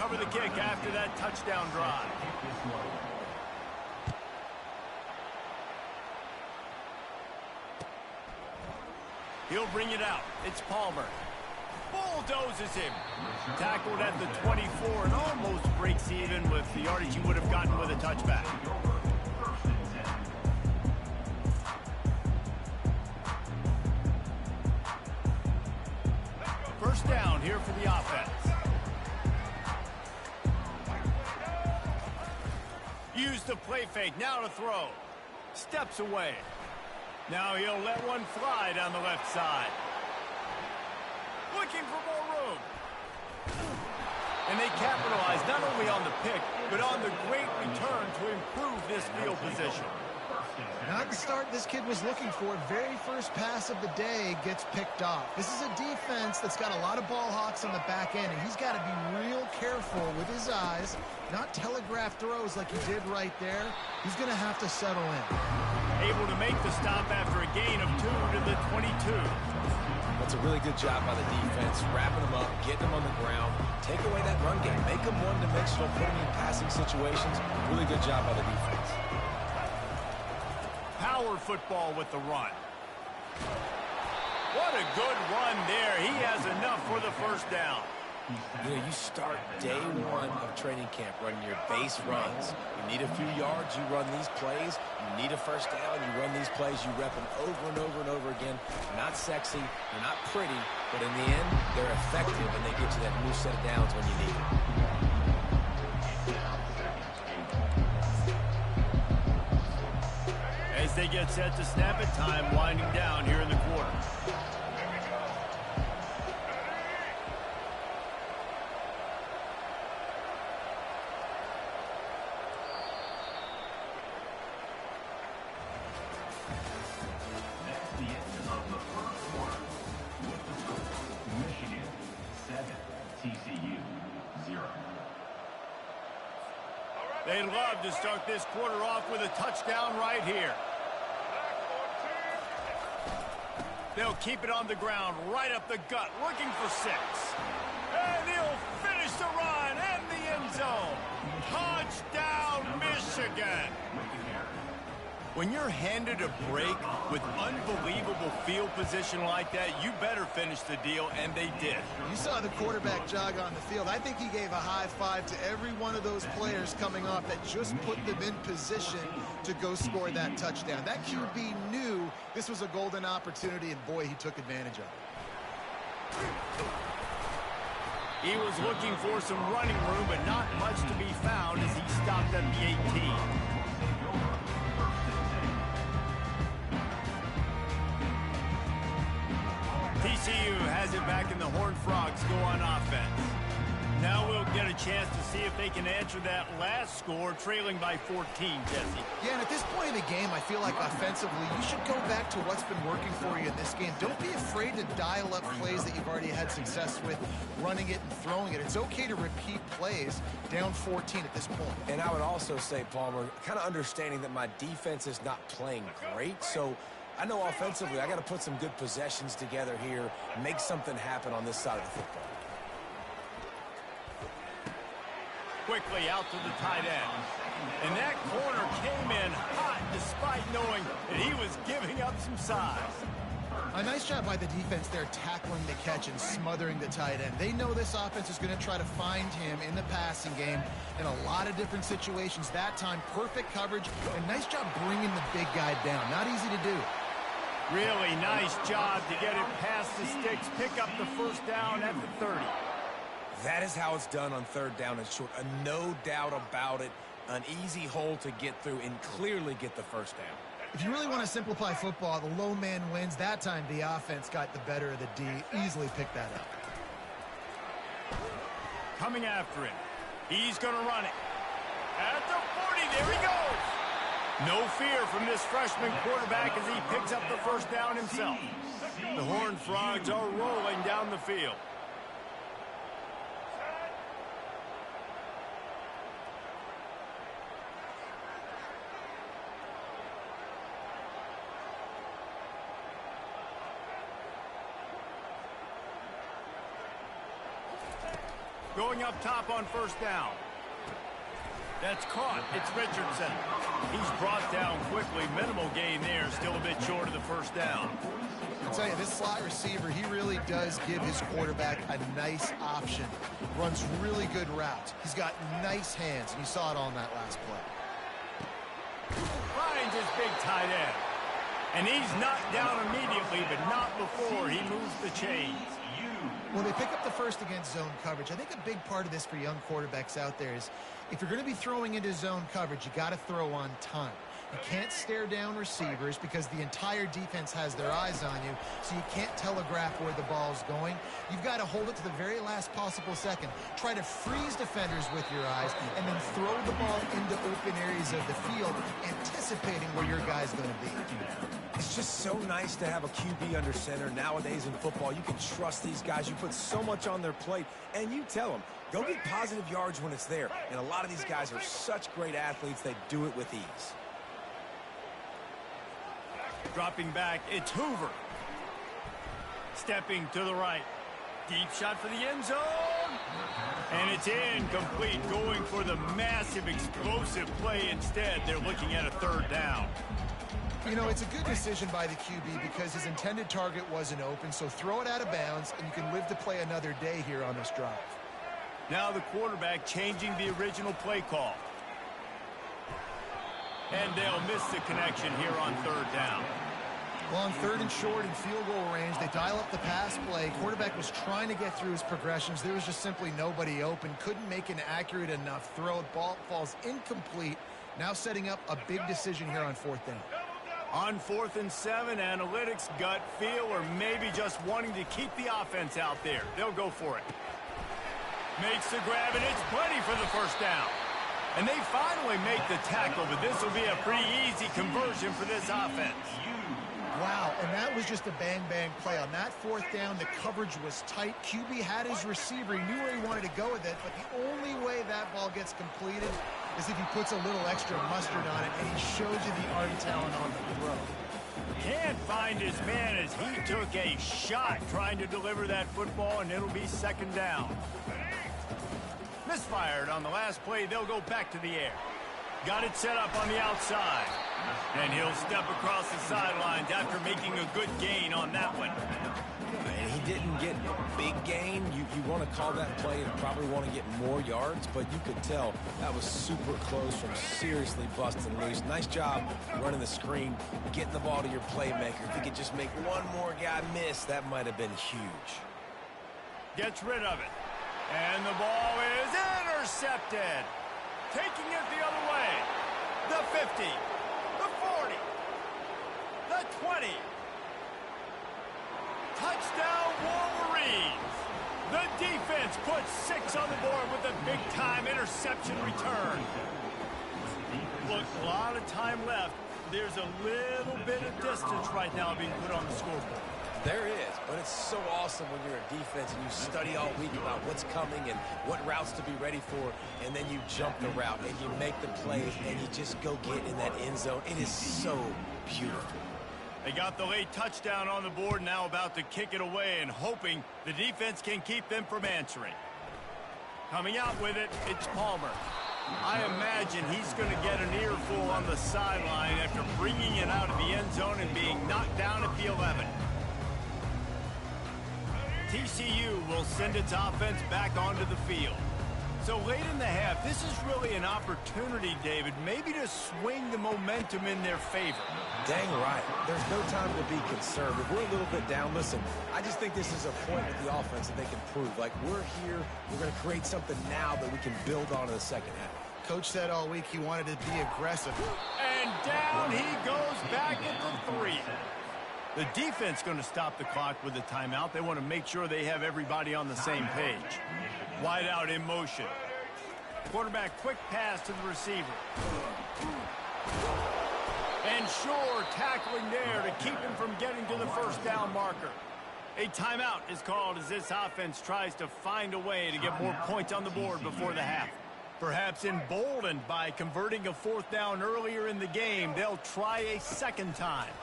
recover the kick after that touchdown drive. He'll bring it out. It's Palmer. Bulldozes him. Tackled at the 24 and almost breaks even with the yardage he would have gotten with a touchback. First down here for the offense. Use the play fake. Now to throw. Steps away. Now he'll let one fly down the left side. Looking for more room. And they capitalize not only on the pick, but on the great return to improve this field position. Not the start this kid was looking for. Very first pass of the day gets picked off. This is a defense that's got a lot of ball hawks on the back end, and he's got to be real careful with his eyes, not telegraph throws like he did right there. He's going to have to settle in. Able to make the stop after a gain of 2 to the 22. That's a really good job by the defense, wrapping them up, getting them on the ground, take away that run game, make them one-dimensional, put them in passing situations. Really good job by the defense. Power football with the run. What a good run there. He has enough for the first down. You know, you start day one of training camp running your base runs. You need a few yards, you run these plays. You need a first down, you run these plays. You rep them over and over and over again. They're not sexy, they're not pretty, but in the end, they're effective, and they get you that new set of downs when you need it. As they get set to snap it, time winding down here in the quarter. They'd love to start this quarter off with a touchdown right here. They'll keep it on the ground, right up the gut, looking for 6. And he'll finish the run and the end zone. Touchdown, Michigan. When you're handed a break with unbelievable field position like that, you better finish the deal, and they did. You saw the quarterback jog on the field. I think he gave a high five to every one of those players coming off that just put them in position to go score that touchdown. That QB knew this was a golden opportunity, and boy, he took advantage of it. He was looking for some running room, but not much to be found as he stopped at the 18. TCU has it back, and the Horned Frogs go on offense. Now we'll get a chance to see if they can answer that last score, trailing by 14, Jesse. Yeah, and at this point in the game, I feel like offensively, you should go back to what's been working for you in this game. Don't be afraid to dial up plays that you've already had success with, running it and throwing it. It's okay to repeat plays down 14 at this point. And I would also say, Palmer, kind of understanding that my defense is not playing great, so I know offensively I got to put some good possessions together here, make something happen on this side of the football. Quickly out to the tight end. And that corner came in hot despite knowing that he was giving up some size. A nice job by the defense there, tackling the catch and smothering the tight end. They know this offense is going to try to find him in the passing game in a lot of different situations. That time, perfect coverage, and nice job bringing the big guy down. Not easy to do. Really nice job to get it past the sticks, pick up the first down at the 30. That is how it's done on third down and short. No doubt about it. An easy hole to get through and clearly get the first down. If you really want to simplify football, the low man wins. That time the offense got the better of the D. Easily picked that up. Coming after him. He's going to run it. At the 40, there he goes. No fear from this freshman quarterback as he picks up the first down himself. The Horned Frogs are rolling down the field. Going up top on first down. That's caught. It's Richardson. He's brought down quickly. Minimal gain there. Still a bit short of the first down. I'll tell you, this slot receiver, he really does give his quarterback a nice option. Runs really good routes. He's got nice hands, and you saw it on that last play. Finds his big tight end. And he's knocked down immediately, but not before he moves the chains. Well, they pick up the first against zone coverage. I think a big part of this for young quarterbacks out there is if you're going to be throwing into zone coverage, you got to throw on time. You can't stare down receivers because the entire defense has their eyes on you, so you can't telegraph where the ball's going. You've got to hold it to the very last possible second. Try to freeze defenders with your eyes and then throw the ball into open areas of the field, anticipating where your guy's going to be. It's just so nice to have a QB under center. Nowadays in football, you can trust these guys. You put so much on their plate, and you tell them, go get positive yards when it's there. And a lot of these guys are such great athletes, they do it with ease. Dropping back, it's Hoover. Stepping to the right. Deep shot for the end zone. And it's incomplete. Going for the massive, explosive play instead. They're looking at a third down. You know, it's a good decision by the QB because his intended target wasn't open, so throw it out of bounds, and you can live to play another day here on this drive. Now the quarterback changing the original play call. And they'll miss the connection here on third down. Well, on third and short in field goal range, they dial up the pass play. Quarterback was trying to get through his progressions. There was just simply nobody open. Couldn't make an accurate enough throw. Ball falls incomplete. Now setting up a big decision here on fourth down. On 4th and 7, analytics, gut feel, or maybe just wanting to keep the offense out there. They'll go for it. Makes the grab, and it's plenty for the first down. And they finally make the tackle, but this will be a pretty easy conversion for this offense. Wow, and that was just a bang-bang play. On that fourth down, the coverage was tight. QB had his receiver. He knew where he wanted to go with it, but the only way that ball gets completed is if he puts a little extra mustard on it, and he shows you the arm talent on the throw. Can't find his man as he took a shot trying to deliver that football, and it'll be second down. Misfired on the last play. They'll go back to the air. Got it set up on the outside. And he'll step across the sidelines after making a good gain on that one. And he didn't get big gain. You want to call that play and probably want to get more yards, but you could tell that was super close from seriously busting loose. Nice job running the screen, getting the ball to your playmaker. If he could just make one more guy miss, that might have been huge. Gets rid of it. And the ball is intercepted. Taking it the other way. The 50. The 40. The 20. Touchdown Wolverines. The defense puts 6 on the board with a big-time interception return. Look, a lot of time left. There's a little bit of distance right now being put on the scoreboard. There is, but it's so awesome when you're a defense and you study all week about what's coming and what routes to be ready for, and then you jump the route and you make the plays and you just go get in that end zone. It is so beautiful. They got the late touchdown on the board, now about to kick it away and hoping the defense can keep them from answering. Coming out with it, it's Palmer. I imagine he's going to get an earful on the sideline after bringing it out of the end zone and being knocked down at the 11. TCU will send its offense back onto the field. So late in the half, this is really an opportunity, David, maybe to swing the momentum in their favor. Dang right. There's no time to be concerned. If we're a little bit down, listen, I just think this is a point with the offense that they can prove. Like, we're here, we're going to create something now that we can build on in the second half. Coach said all week he wanted to be aggressive. And down he goes back at the 3. The defense going to stop the clock with a timeout. They want to make sure they have everybody on the same page. Wide out in motion. Quarterback quick pass to the receiver. And Shore tackling there to keep him from getting to the first down marker. A timeout is called as this offense tries to find a way to get more points on the board before the half. Perhaps emboldened by converting a 4th down earlier in the game, they'll try a second time.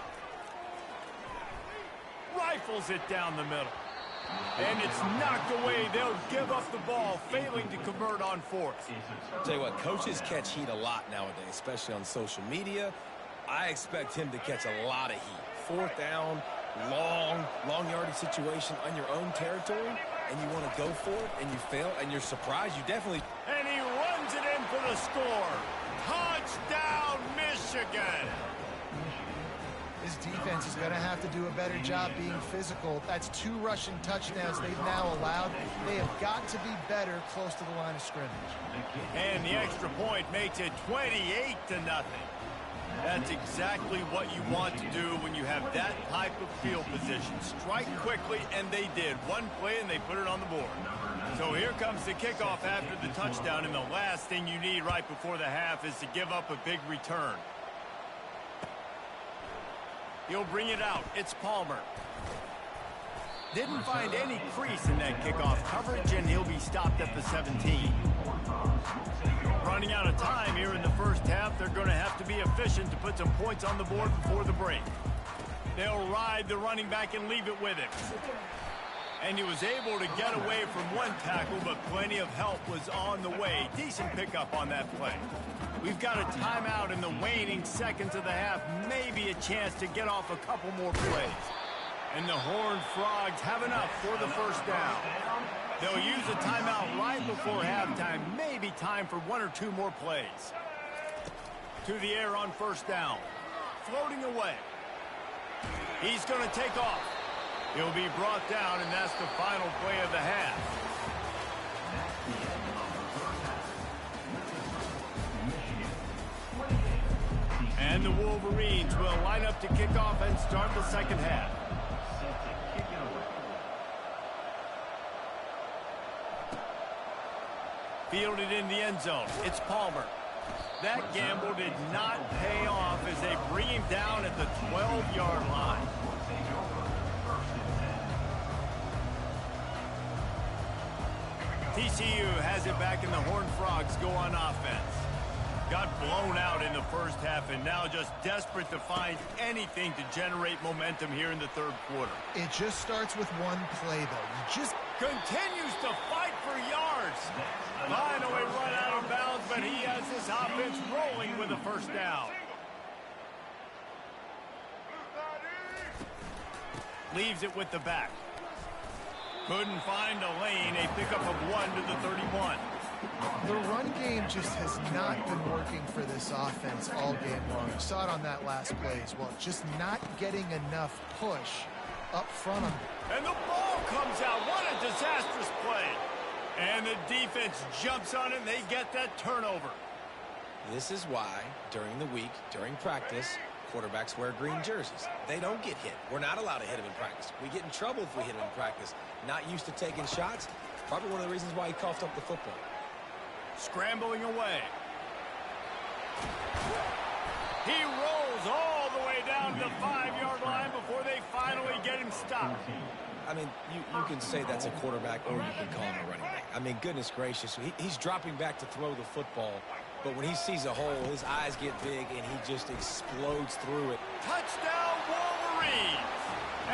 Rifles it down the middle. And it's knocked away. They'll give up the ball, failing to convert on fourth. Tell you what, coaches catch heat a lot nowadays, especially on social media. I expect him to catch a lot of heat. Fourth down, long yardage situation on your own territory, and you want to go for it, and you fail, and you're surprised. You definitely... And he runs it in for the score. Touchdown, Michigan. This defense is going to have to do a better job being physical. That's 2 rushing touchdowns they've now allowed. They have got to be better close to the line of scrimmage. And the extra point makes it 28-0. That's exactly what you want to do when you have that type of field position. Strike quickly, and they did. One play, and they put it on the board. So here comes the kickoff after the touchdown, and the last thing you need right before the half is to give up a big return. He'll bring it out. It's Palmer. Didn't find any crease in that kickoff coverage, and he'll be stopped at the 17. Running out of time here in the first half. They're going to have to be efficient to put some points on the board before the break. They'll ride the running back and leave it with him. And he was able to get away from one tackle, but plenty of help was on the way. Decent pickup on that play. We've got a timeout in the waning seconds of the half. Maybe a chance to get off a couple more plays. And the Horned Frogs have enough for the first down. They'll use a timeout right before halftime. Maybe time for 1 or 2 more plays. To the air on first down. Floating away. He's going to take off. He'll be brought down, and that's the final play of the half. And the Wolverines will line up to kick off and start the second half. Fielded in the end zone. It's Palmer. That gamble did not pay off as they bring him down at the 12-yard line. TCU has it back, and the Horned Frogs go on offense. Got blown out in the first half, and now just desperate to find anything to generate momentum here in the third quarter. It just starts with one play, though. You just continues to fight for yards. Finally run out of bounds, but he has this offense rolling with a first down. Leaves it with the back. Couldn't find a lane. A pickup of 1 to the 31. The run game just has not been working for this offense all game long. You saw it on that last play as well. Just not getting enough push up front of them. And the ball comes out. What a disastrous play. And the defense jumps on it, and they get that turnover. This is why, during the week, during practice, quarterbacks wear green jerseys. They don't get hit. We're not allowed to hit them in practice. We get in trouble if we hit them in practice. Not used to taking shots. Probably one of the reasons why he coughed up the football. Scrambling away. He rolls all the way down to the 5-yard line before they finally get him stopped. I mean, you can say that's a quarterback, or you can call him a running back. I mean, goodness gracious, he's dropping back to throw the football, but when he sees a hole, his eyes get big, and he just explodes through it. Touchdown, Wolverines!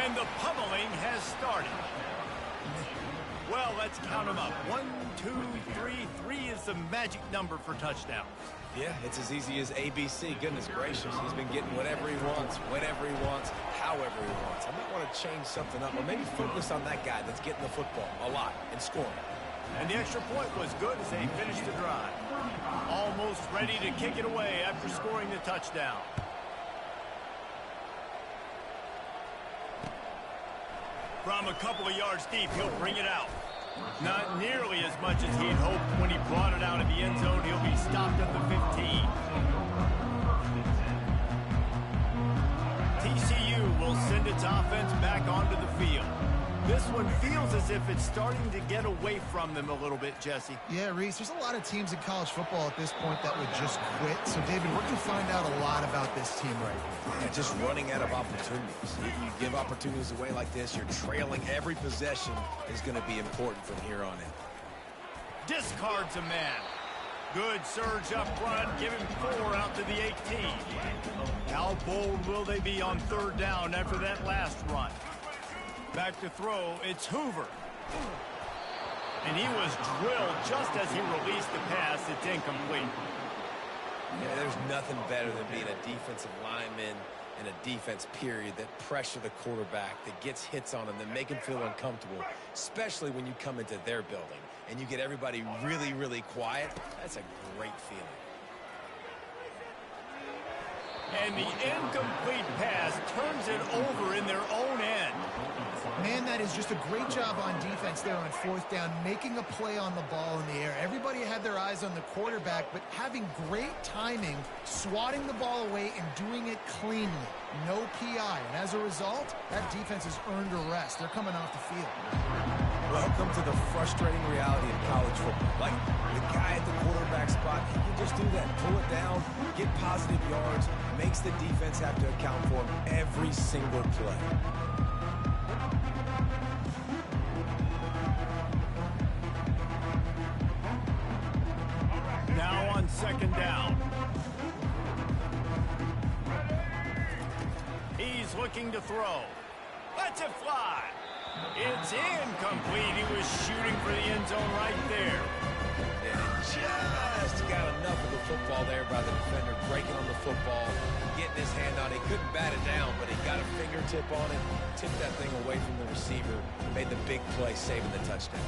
And the pummeling has started. Well, let's count them up. 1, 2, 3. 3 is the magic number for touchdowns. Yeah, it's as easy as ABC. Goodness gracious. He's been getting whatever he wants, whenever he wants, however he wants. I might want to change something up, or maybe focus on that guy that's getting the football a lot and scoring. And the extra point was good as they finished the drive. Almost ready to kick it away after scoring the touchdown. From a couple of yards deep, he'll bring it out. Not nearly as much as he'd hoped when he brought it out of the end zone. He'll be stopped at the 15. TCU will send its offense back onto the field. This one feels as if it's starting to get away from them a little bit, Jesse. Yeah, Reese, there's a lot of teams in college football at this point that would just quit. So, David, we're going to find out a lot about this team right now. Yeah, just running out of opportunities. You give opportunities away like this, you're trailing. Every possession is going to be important from here on in. Discards a man. Good surge up front. Give him 4 out to the 18. How bold will they be on third down after that last run? Back to throw, it's Hoover. And he was drilled just as he released the pass. It's incomplete. Yeah, there's nothing better than being a defensive lineman in a defense period that pressure the quarterback, that gets hits on him, that make him feel uncomfortable, especially when you come into their building and you get everybody really, really quiet. That's a great feeling. And the incomplete pass turns it over in their own end. Man, that is just a great job on defense there on fourth down, making a play on the ball in the air. Everybody had their eyes on the quarterback, but having great timing, swatting the ball away and doing it cleanly. No PI. And as a result, that defense has earned a rest. They're coming off the field. Welcome to the frustrating reality of college football. Like, the guy at the quarterback spot, he can just do that. Pull it down, get positive yards, makes the defense have to account for him every single play. Now on second down. He's looking to throw. Lets it fly. It's incomplete. He was shooting for the end zone right there. Yeah, just got enough of the football there by the defender, breaking on the football, getting his hand on it. He couldn't bat it down, but he got a fingertip on it, tipped that thing away from the receiver, made the big play, saving the touchdown.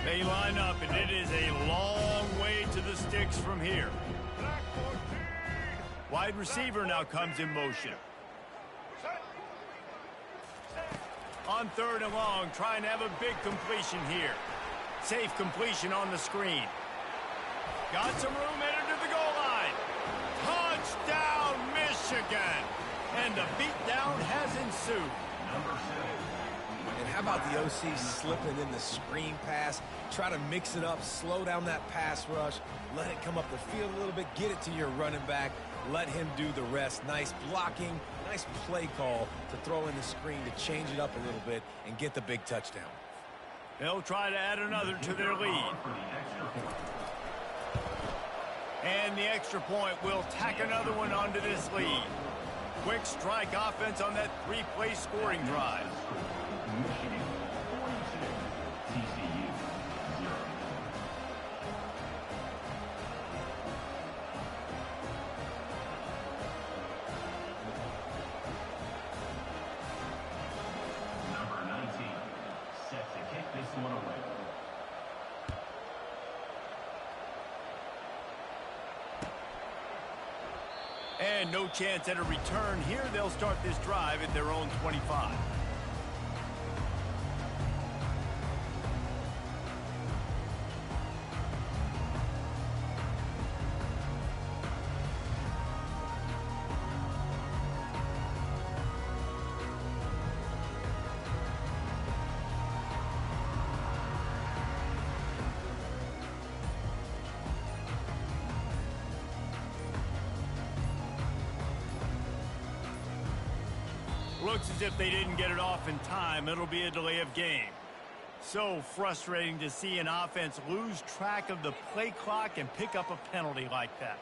They line up, and it is a long way to the sticks from here. Wide receiver now comes in motion. On third and long, trying to have a big completion here. Safe completion on the screen. Got some room headed to the goal line. Touchdown, Michigan! And the beatdown has ensued. And how about the OC slipping in the screen pass? Try to mix it up, slow down that pass rush, let it come up the field a little bit, get it to your running back, let him do the rest. Nice blocking, nice play call to throw in the screen to change it up a little bit and get the big touchdown. They'll try to add another to their lead. And the extra point will tack another one onto this lead. Quick strike offense on that three-play scoring drive. Number 19, set to kick this one away. And no chance at a return here. They'll start this drive at their own 25. Looks as if they didn't get it off in time. It'll be a delay of game. So frustrating to see an offense lose track of the play clock and pick up a penalty like that.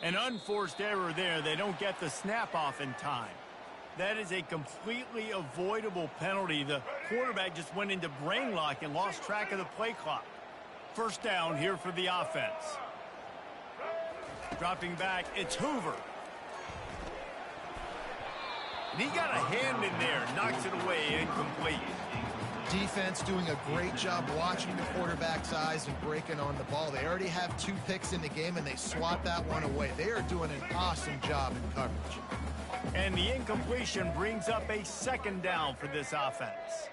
An unforced error there. They don't get the snap off in time. That is a completely avoidable penalty. The quarterback just went into brain lock and lost track of the play clock. First down here for the offense. Dropping back, it's Hoover. And he got a hand in there, knocks it away, incomplete. Defense doing a great job watching the quarterback's eyes and breaking on the ball. They already have 2 picks in the game, and they swat that one away. They are doing an awesome job in coverage. And the incompletion brings up a second down for this offense.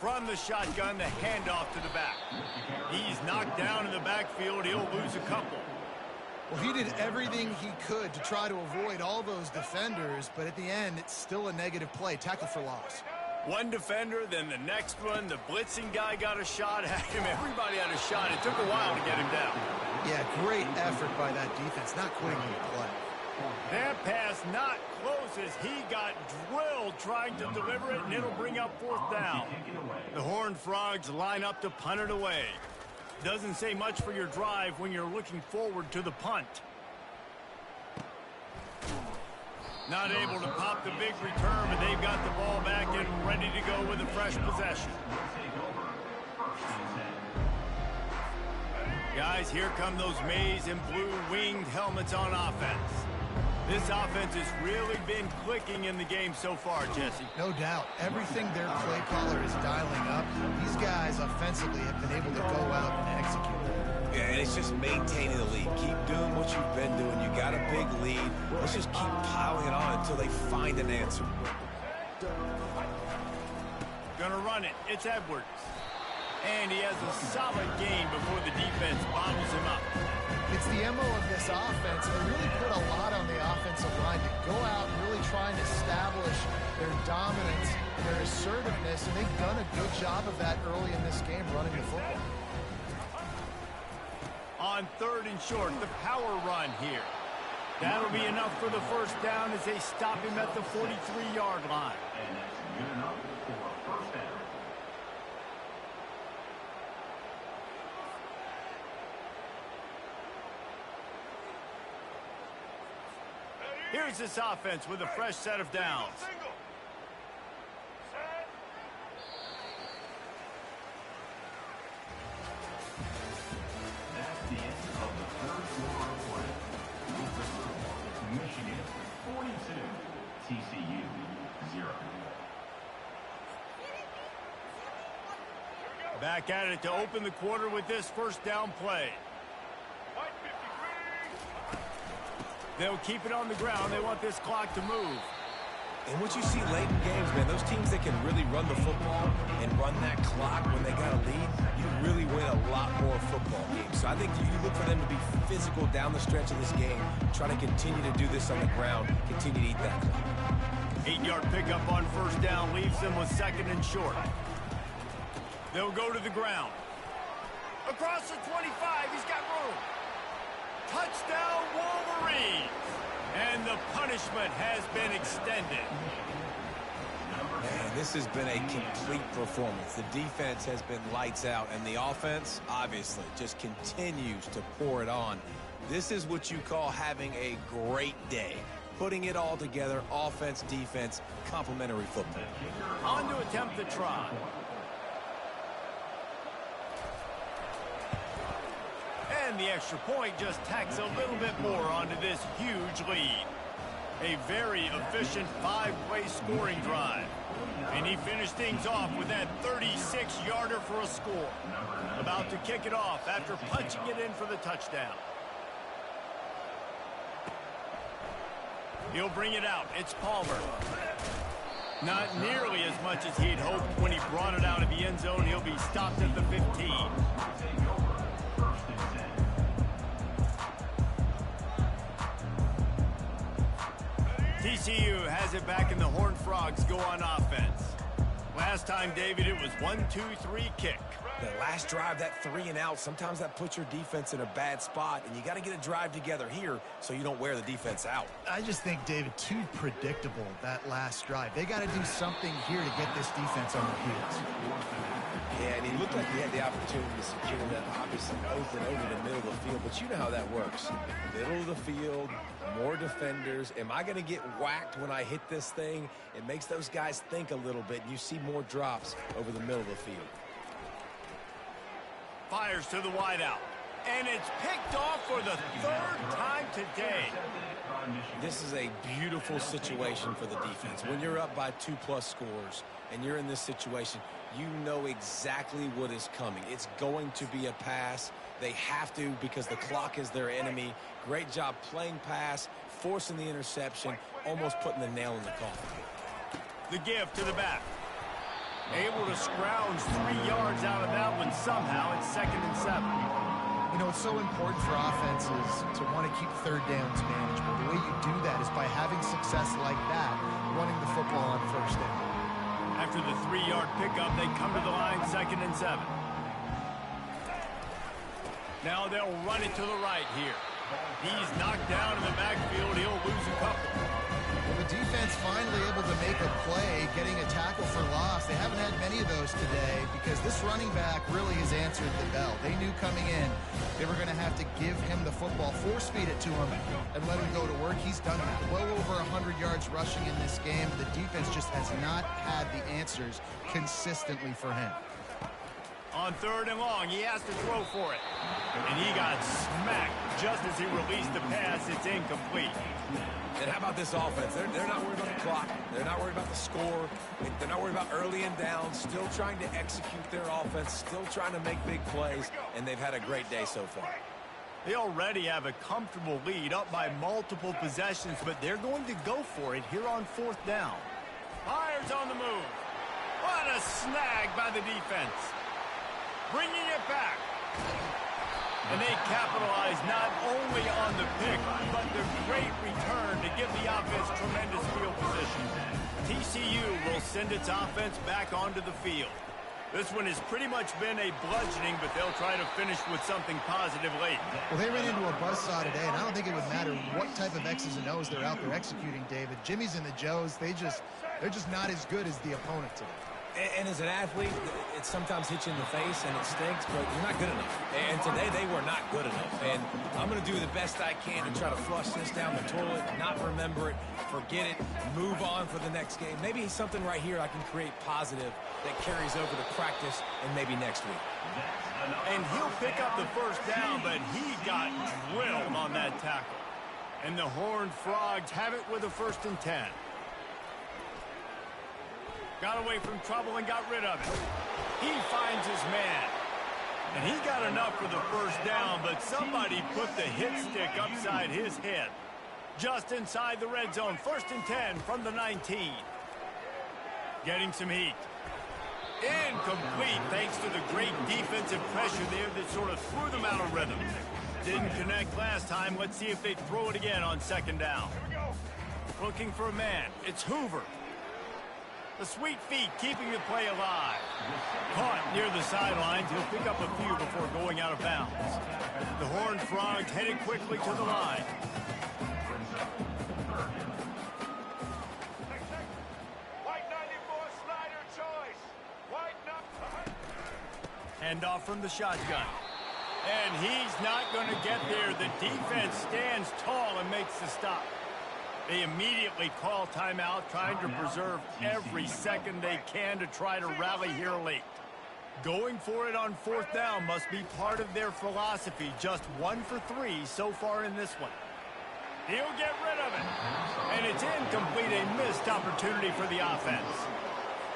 From the shotgun, the handoff to the back. He's knocked down in the backfield. He'll lose a couple. Well, he did everything he could to try to avoid all those defenders, but at the end, it's still a negative play. Tackle for loss. One defender, then the next one. The blitzing guy got a shot at him. Everybody had a shot. It took a while to get him down. Yeah, great effort by that defense, not quitting on the play. That pass not close as he got drilled trying to deliver it, and it'll bring up 4th down. The Horned Frogs line up to punt it away. Doesn't say much for your drive when you're looking forward to the punt. Not able to pop the big return, but they've got the ball back and ready to go with a fresh possession. Guys, here come those maize and blue winged helmets on offense. This offense has really been clicking in the game so far, Jesse. No doubt. Everything their play caller is dialing up, these guys offensively have been able to go out and execute. Yeah, and it's just maintaining the lead. Keep doing what you've been doing. You got a big lead. Let's just keep piling it on until they find an answer. Gonna run it. It's Edwards. And he has a solid gain before the defense bottles him up. It's the MO of this offense, and they really put a lot on the offensive line to go out and really try and establish their dominance, their assertiveness, and they've done a good job of that early in this game running the football. On 3rd and short, the power run here. That'll be enough for the 1st down as they stop him at the 43-yard line. And that's good enough for a 1st down. Here's this offense with a fresh set of downs. That's the end of the 3rd quarter of play. The score is Michigan 42, TCU 0. Back at it to open the quarter with this 1st down play. They'll keep it on the ground. They want this clock to move. And what you see late in games, man, those teams that can really run the football and run that clock when they got a lead, you really win a lot more football games. So I think you look for them to be physical down the stretch of this game, try to continue to do this on the ground, continue to eat that clock. 8-yard pickup on 1st down leaves them with 2nd and short. They'll go to the ground. Across the 25, he's got room. Touchdown, Wolverines! And the punishment has been extended. Man, this has been a complete performance. The defense has been lights out, and the offense, obviously, just continues to pour it on. This is what you call having a great day. Putting it all together, offense, defense, complementary football. On to attempt the try. And the extra point just tacks a little bit more onto this huge lead. A very efficient 5-play scoring drive. And he finished things off with that 36-yarder for a score. About to kick it off after punching it in for the touchdown. He'll bring it out. It's Palmer. Not nearly as much as he'd hoped when he brought it out of the end zone. He'll be stopped at the 15. TCU has it back, and the Horned Frogs go on offense. Last time, David, it was 1-2-3 kick. That last drive, that 3 and out, sometimes that puts your defense in a bad spot, and you got to get a drive together here so you don't wear the defense out. I just think, David, too predictable, that last drive. They got to do something here to get this defense on their heels. Yeah, and he looked like he had the opportunity to secure that, obviously, over the middle of the field. But you know how that works. Middle of the field, more defenders. Am I going to get whacked when I hit this thing? It makes those guys think a little bit, and you see more drops over the middle of the field. Fires to the wideout. And it's picked off for the 3rd time today. This is a beautiful situation for the defense. When you're up by 2+ scores and you're in this situation, you know exactly what is coming. It's going to be a pass. They have to because the clock is their enemy. Great job playing pass, forcing the interception, almost putting the nail in the coffin. The give to the back. Able to scrounge 3 yards out of that one somehow. It's 2nd and 7. You know, it's so important for offenses to want to keep third downs manageable. The way you do that is by having success like that, running the football on first down. After the 3-yard pickup, they come to the line, 2nd and 7. Now they'll run it to the right here. He's knocked down in the backfield. He'll lose a couple. Well, the defense finally able to make a play, getting a tackle for loss. They haven't had many of those today because this running back really has answered the bell. They knew coming in they were going to have to give him the football, force feed it to him, and let him go to work. He's done that. Well over 100 yards rushing in this game. The defense just has not had the answers consistently for him. On 3rd and long, he has to throw for it. And he got smacked just as he released the pass. It's incomplete. And how about this offense? They're not worried about the clock. They're not worried about the score. They're not worried about early and down. Still trying to execute their offense. Still trying to make big plays. And they've had a great day so far. They already have a comfortable lead, up by multiple possessions, but they're going to go for it here on 4th down. Myers on the move. What a snag by the defense. Bringing it back. And they capitalize not only on the pick, but the great return to give the offense tremendous field position. TCU will send its offense back onto the field. This one has pretty much been a bludgeoning, but they'll try to finish with something positive late. Well, they ran into a buzzsaw today, and I don't think it would matter what type of X's and O's they're out there executing, David. Jimmy's and the Joes, they're just not as good as the opponent today. And as an athlete, it sometimes hits you in the face and it stinks, but you're not good enough. And today they were not good enough. And I'm going to do the best I can to try to flush this down the toilet, not remember it, forget it, move on for the next game. Maybe something right here I can create positive that carries over to practice and maybe next week. And he'll pick up the 1st down, but he got drilled on that tackle. And the Horned Frogs have it with a 1st and 10. Got away from trouble and got rid of it. He finds his man. And he got enough for the 1st down, but somebody put the hit stick upside his head. Just inside the red zone, 1st and 10 from the 19. Getting some heat. Incomplete thanks to the great defensive pressure there that sort of threw them out of rhythm. Didn't connect last time. Let's see if they throw it again on 2nd down. Looking for a man. It's Hoover. The sweet feet keeping the play alive. Caught near the sidelines. He'll pick up a few before going out of bounds. The Horned Frogs headed quickly to the line. White 94 Snyder choice. Handoff from the shotgun. And he's not going to get there. The defense stands tall and makes the stop. They immediately call timeout, trying to preserve every second they can to try to rally here late. Going for it on 4th down must be part of their philosophy. Just 1 for 3 so far in this one. He'll get rid of it. And it's incomplete, a missed opportunity for the offense.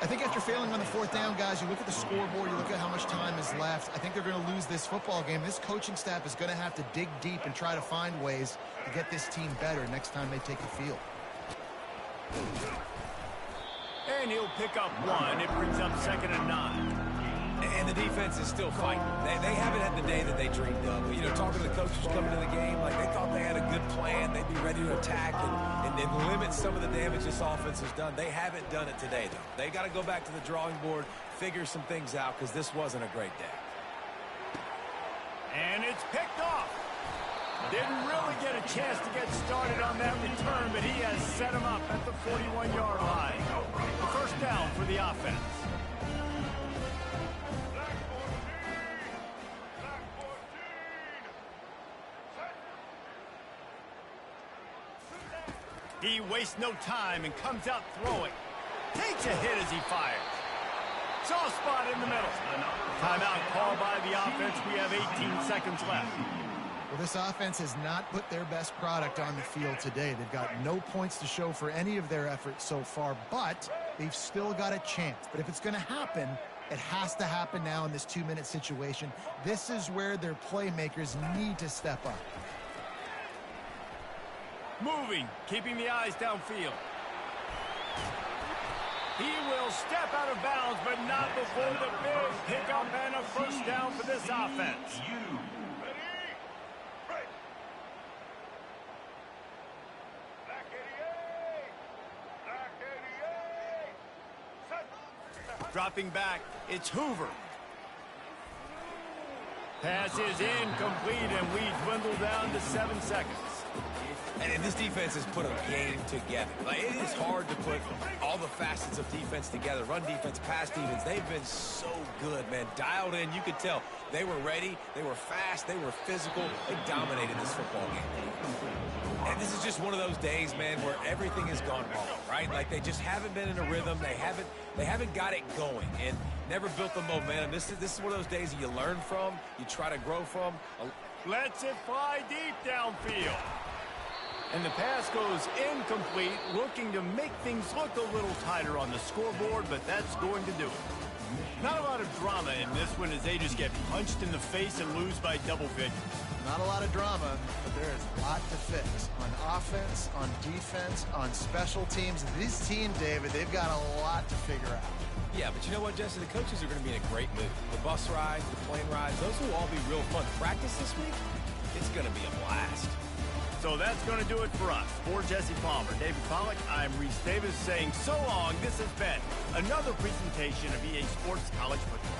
I think after failing on the 4th down, guys, you look at the scoreboard, you look at how much time is left. I think they're going to lose this football game. This coaching staff is going to have to dig deep and try to find ways to get this team better next time they take the field. And he'll pick up 1. It brings up 2nd and 9. And the defense is still fighting. They haven't had the day that they dreamed of. You know, talking to the coaches coming to the game, like they thought they had a good plan. They'd be ready to attack and limit some of the damage this offense has done. They haven't done it today, though. They got to go back to the drawing board, figure some things out, because this wasn't a great day. And it's picked off. Didn't really get a chance to get started on that return, but he has set him up at the 41-yard line. The 1st down for the offense. He wastes no time and comes out throwing. Takes a hit as he fires. Soft spot in the middle. Timeout called by the offense. We have 18 seconds left. Well, this offense has not put their best product on the field today. They've got no points to show for any of their efforts so far, but they've still got a chance. But if it's going to happen, it has to happen now in this 2-minute situation. This is where their playmakers need to step up. Moving, keeping the eyes downfield. He will step out of bounds, but not before the big pickup and a 1st down for this offense. Dropping back, it's Hoover. Pass is incomplete, and we dwindle down to 7 seconds. And this defense has put a game together. Like, it is hard to put all the facets of defense together. Run defense, pass defense. They've been so good, man. Dialed in. You could tell they were ready. They were fast. They were physical. They dominated this football game. And this is just one of those days, man, where everything has gone wrong, right? Like, they just haven't been in a rhythm. They haven't got it going and never built the momentum. This is one of those days that you learn from, you try to grow from. Lets it fly deep downfield. And the pass goes incomplete, looking to make things look a little tighter on the scoreboard, but that's going to do it. Not a lot of drama in this one as they just get punched in the face and lose by double figures. Not a lot of drama, but there is a lot to fix on offense, on defense, on special teams. This team, David, they've got a lot to figure out. Yeah, but you know what, Jesse? The coaches are going to be in a great mood. The bus rides, the plane rides, those will all be real fun. Practice this week, it's going to be a blast. So that's going to do it for us. For Jesse Palmer, David Pollack, I'm Reese Davis saying so long. This has been another presentation of EA Sports College Football.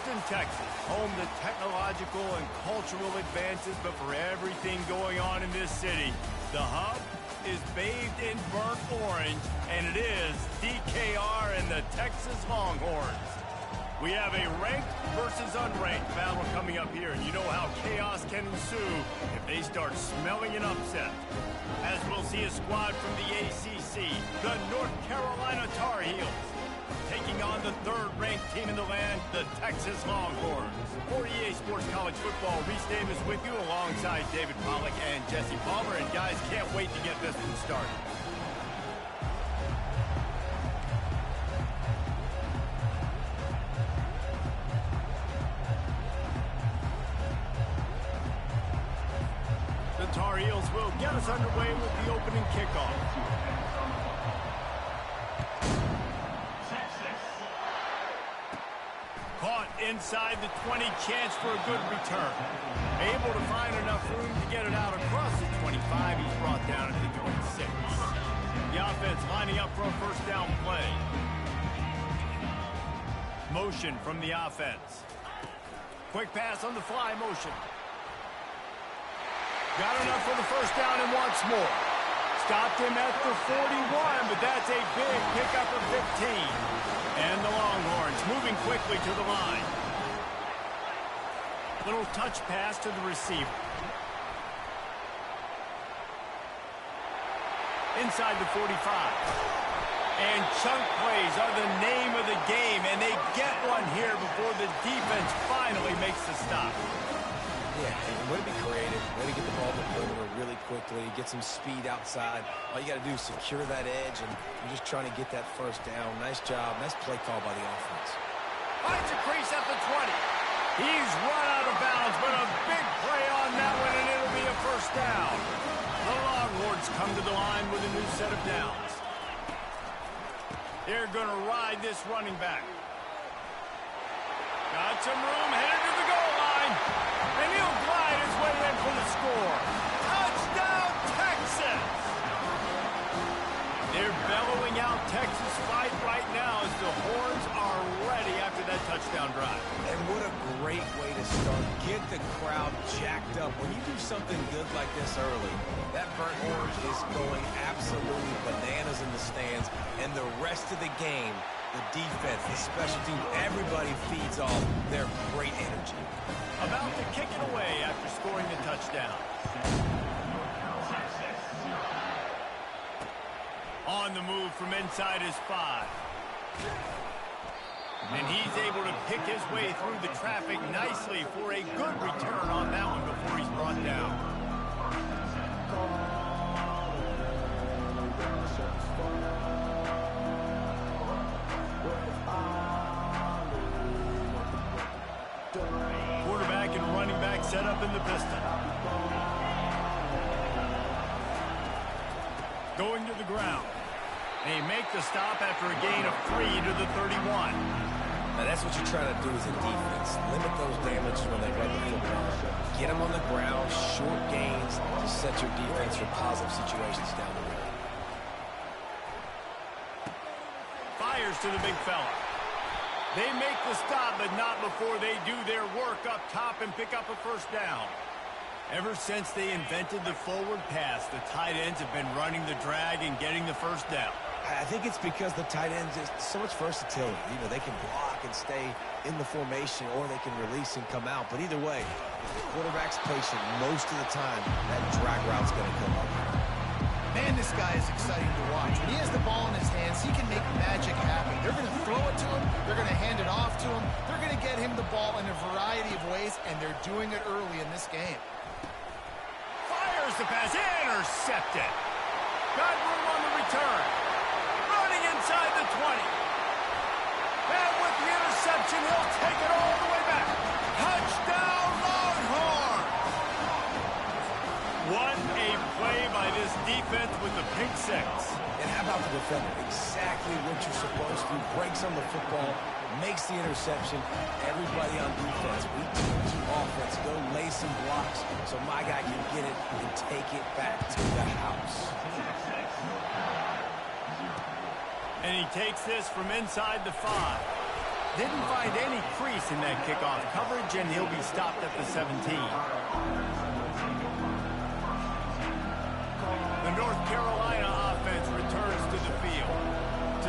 Austin, Texas, home to technological and cultural advances, but for everything going on in this city, the hub is bathed in burnt orange, and it is DKR and the Texas Longhorns. We have a ranked versus unranked battle coming up here, and you know how chaos can ensue if they start smelling an upset. As we'll see a squad from the ACC, the North Carolina Tar Heels, taking on the third-ranked team in the land, the Texas Longhorns. For EA Sports College Football, Reese Davis with you alongside David Pollack and Jesse Palmer, and guys, can't wait to get this one started. The Tar Heels will get us underway with the opening kickoff. Caught inside the 20, chance for a good return. Able to find enough room to get it out across the 25. He's brought down at the 26. The offense lining up for a first down play. Motion from the offense. Quick pass on the fly motion. Got enough for the first down and wants more. Stopped him at the 41, but that's a big pickup of 15. And the Longhorns moving quickly to the line. Little touch pass to the receiver. Inside the 45. And chunk plays are the name of the game, and they get one here before the defense finally makes the stop. Yeah, and way to be creative, way to get the ball to the perimeter really quickly, get some speed outside. All you got to do is secure that edge, and you're just trying to get that first down. Nice job. Nice play call by the offense. Finds a crease at the 20. He's run out of bounds, but a big play on that one, and it'll be a first down. The Longhorns come to the line with a new set of downs. They're going to ride this running back. Got some room, headed to the goal line. And he'll glide his way in for the score. Touchdown, Texas! They're bellowing out Texas fight right now as the Horns are ready after that touchdown drive. And what a great way to start. Get the crowd jacked up. When you do something good like this early, that burnt orange is going absolutely bananas in the stands. And the rest of the game, the defense, the special team, everybody feeds off their great energy. About to kick it away after scoring the touchdown. On the move from inside his 5. And he's able to pick his way through the traffic nicely for a good return on that one before he's brought down. Quarterback and running back set up in the pistol. Going to the ground. They make the stop after a gain of 3 to the 31. Now that's what you're trying to do as a defense. Limit those damages when they run the football. Get them on the ground, short gains to set your defense for positive situations down the road. Fires to the big fella. They make the stop, but not before they do their work up top and pick up a first down. Ever since they invented the forward pass, the tight ends have been running the drag and getting the first down. I think it's because the tight ends is so much versatility. You know, they can block and stay in the formation, or they can release and come out. But either way, if the quarterback's patient most of the time, that drag route's going to come up. Man, this guy is exciting to watch. When he has the ball in his hands, he can make magic happen. They're going to throw it to him. They're going to hand it off to him. They're going to get him the ball in a variety of ways, and they're doing it early in this game. Fires the pass. Intercepted. Got room on the return. Running inside the 20. And with the interception, he'll take it all the way back. Touchdown, Longhorns! What a play by this defense with the pick 6. And how about the defender? Exactly what you're supposed to. Breaks on the football, makes the interception. Everybody on defense, we team to offense. Go lay some blocks so my guy can get it and take it back to the house. And he takes this from inside the 5. Didn't find any crease in that kickoff coverage, and he'll be stopped at the 17. The North Carolina offense returns to the field.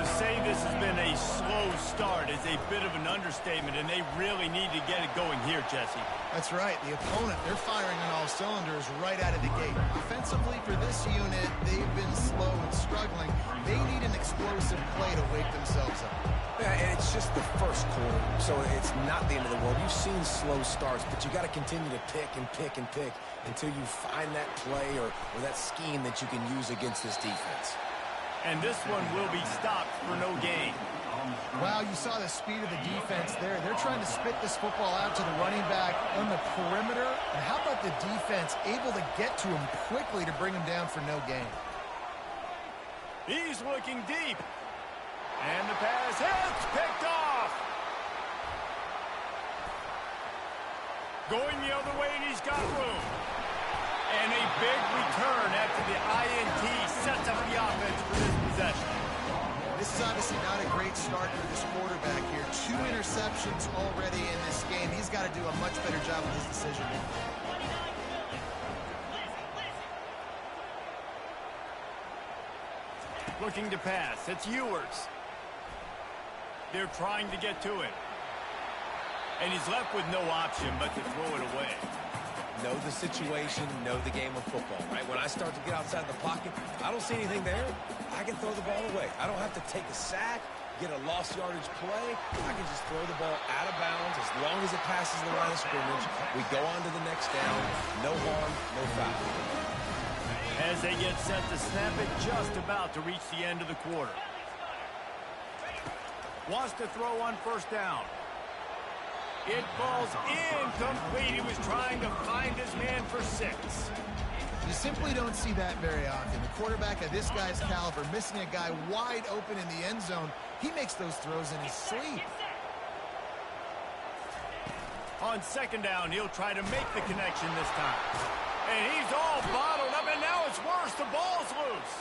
To say this has been a slow start is a bit of an understatement, and they really need to get it going here, Jesse. That's right. The opponent, they're firing on all cylinders right out of the gate. Offensively, for this unit, they've been slow and struggling. They need an explosive play to wake themselves up. Yeah, and it's just the first quarter, so it's not the end of the world. You've seen slow starts, but you got to continue to pick and pick and pick until you find that play or that scheme that you can use against this defense. And this one will be stopped for no gain. Wow, you saw the speed of the defense there. They're trying to spit this football out to the running back on the perimeter. And how about the defense able to get to him quickly to bring him down for no gain? He's looking deep. And the pass hits, picked off. Going the other way, and he's got room. And a big return after the INT sets up the offense for this possession. This is obviously not a great start for this quarterback here. 2 interceptions already in this game. He's got to do a much better job with his decision making. Looking to pass. It's Ewers. They're trying to get to it. And he's left with no option but to throw it away. Know the situation, know the game of football, right? When I start to get outside the pocket, I don't see anything there. I can throw the ball away. I don't have to take a sack, get a lost yardage play. I can just throw the ball out of bounds as long as it passes the line of scrimmage. We go on to the next down. No harm, no foul. As they get set to snap it, just about to reach the end of the quarter. Wants to throw on first down. It falls incomplete. He was trying to find his man for 6. You simply don't see that very often. The quarterback of this guy's caliber missing a guy wide open in the end zone. He makes those throws in his sleep. On second down, he'll try to make the connection this time. And he's all bottled up, and now it's worse. The ball's loose.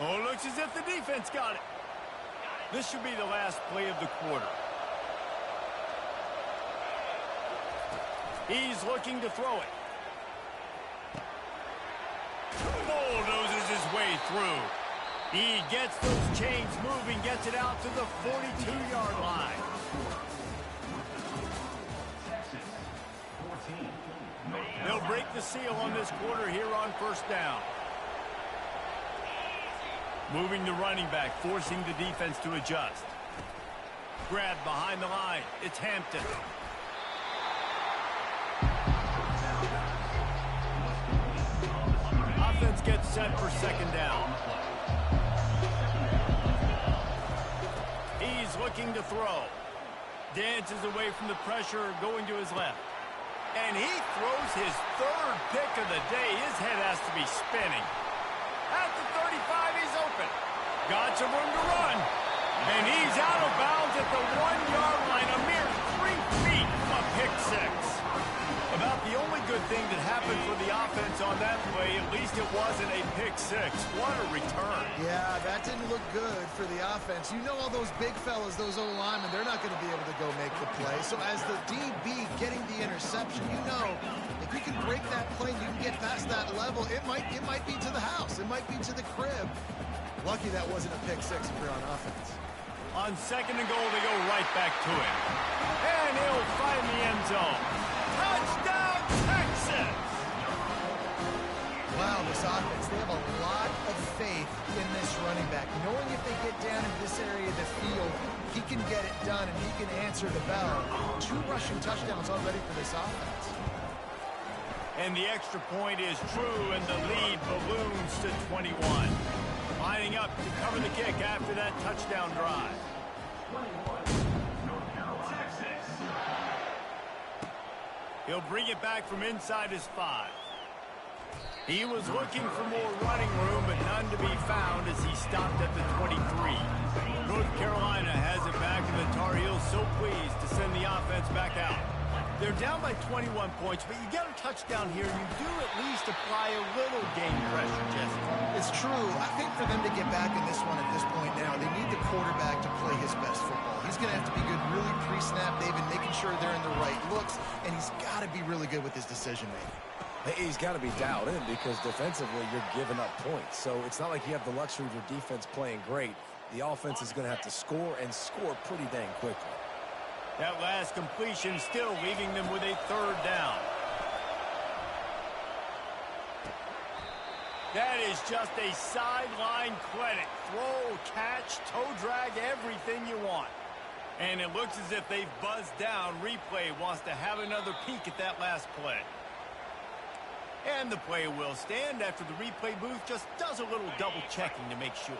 Oh, looks as if the defense got it. This should be the last play of the quarter. He's looking to throw it. Bulldozes his way through. He gets those chains moving, gets it out to the 42-yard line. They'll break the seal on this quarter here on first down. Moving the running back, forcing the defense to adjust. Grabbed behind the line. It's Hampton. Offense gets set for second down. He's looking to throw. Dances away from the pressure, going to his left. And he throws his 3rd pick of the day. His head has to be spinning. At the 35, he's open. Got some room to run. And he's out of bounds at the 1-yard line, a mere 3 feet from a pick 6. About the only good thing that happened for the offense on that play, at least it wasn't a pick 6. What a return. Yeah, that didn't look good for the offense. You know all those big fellas, those O-linemen, they're not going to be able to go make the play. So as the DB getting the interception, you know, if you can break that play, you can get past that level, it might be to the house. It might be to the crib. Lucky that wasn't a pick 6 if you're on offense. On second and goal, they go right back to him. And he'll find the end zone. Touchdown, Texas! Wow, this offense, they have a lot of faith in this running back. Knowing if they get down into this area of the field, he can get it done and he can answer the bell. 2 rushing touchdowns already for this offense. And the extra point is true, and the lead balloons to 21. Lining up to cover the kick after that touchdown drive. He'll bring it back from inside his 5. He was looking for more running room, but none to be found as he stopped at the 23. North Carolina has it back, and the Tar Heels so pleased to send the offense back out. They're down by 21 points, but you get a touchdown here, you do at least apply a little game pressure, Jesse. It's true. I think for them to get back in this one at this point now, they need the quarterback to play his best football. He's going to have to be good really pre-snap, David, making sure they're in the right looks, and he's got to be really good with his decision-making. He's got to be dialed in because defensively you're giving up points. So it's not like you have the luxury of your defense playing great. The offense is going to have to score and score pretty dang quickly. That last completion still leaving them with a third down. That is just a sideline clinic. Throw, catch, toe drag, everything you want. And it looks as if they've buzzed down. Replay wants to have another peek at that last play. And the play will stand after the replay booth just does a little double checking to make sure.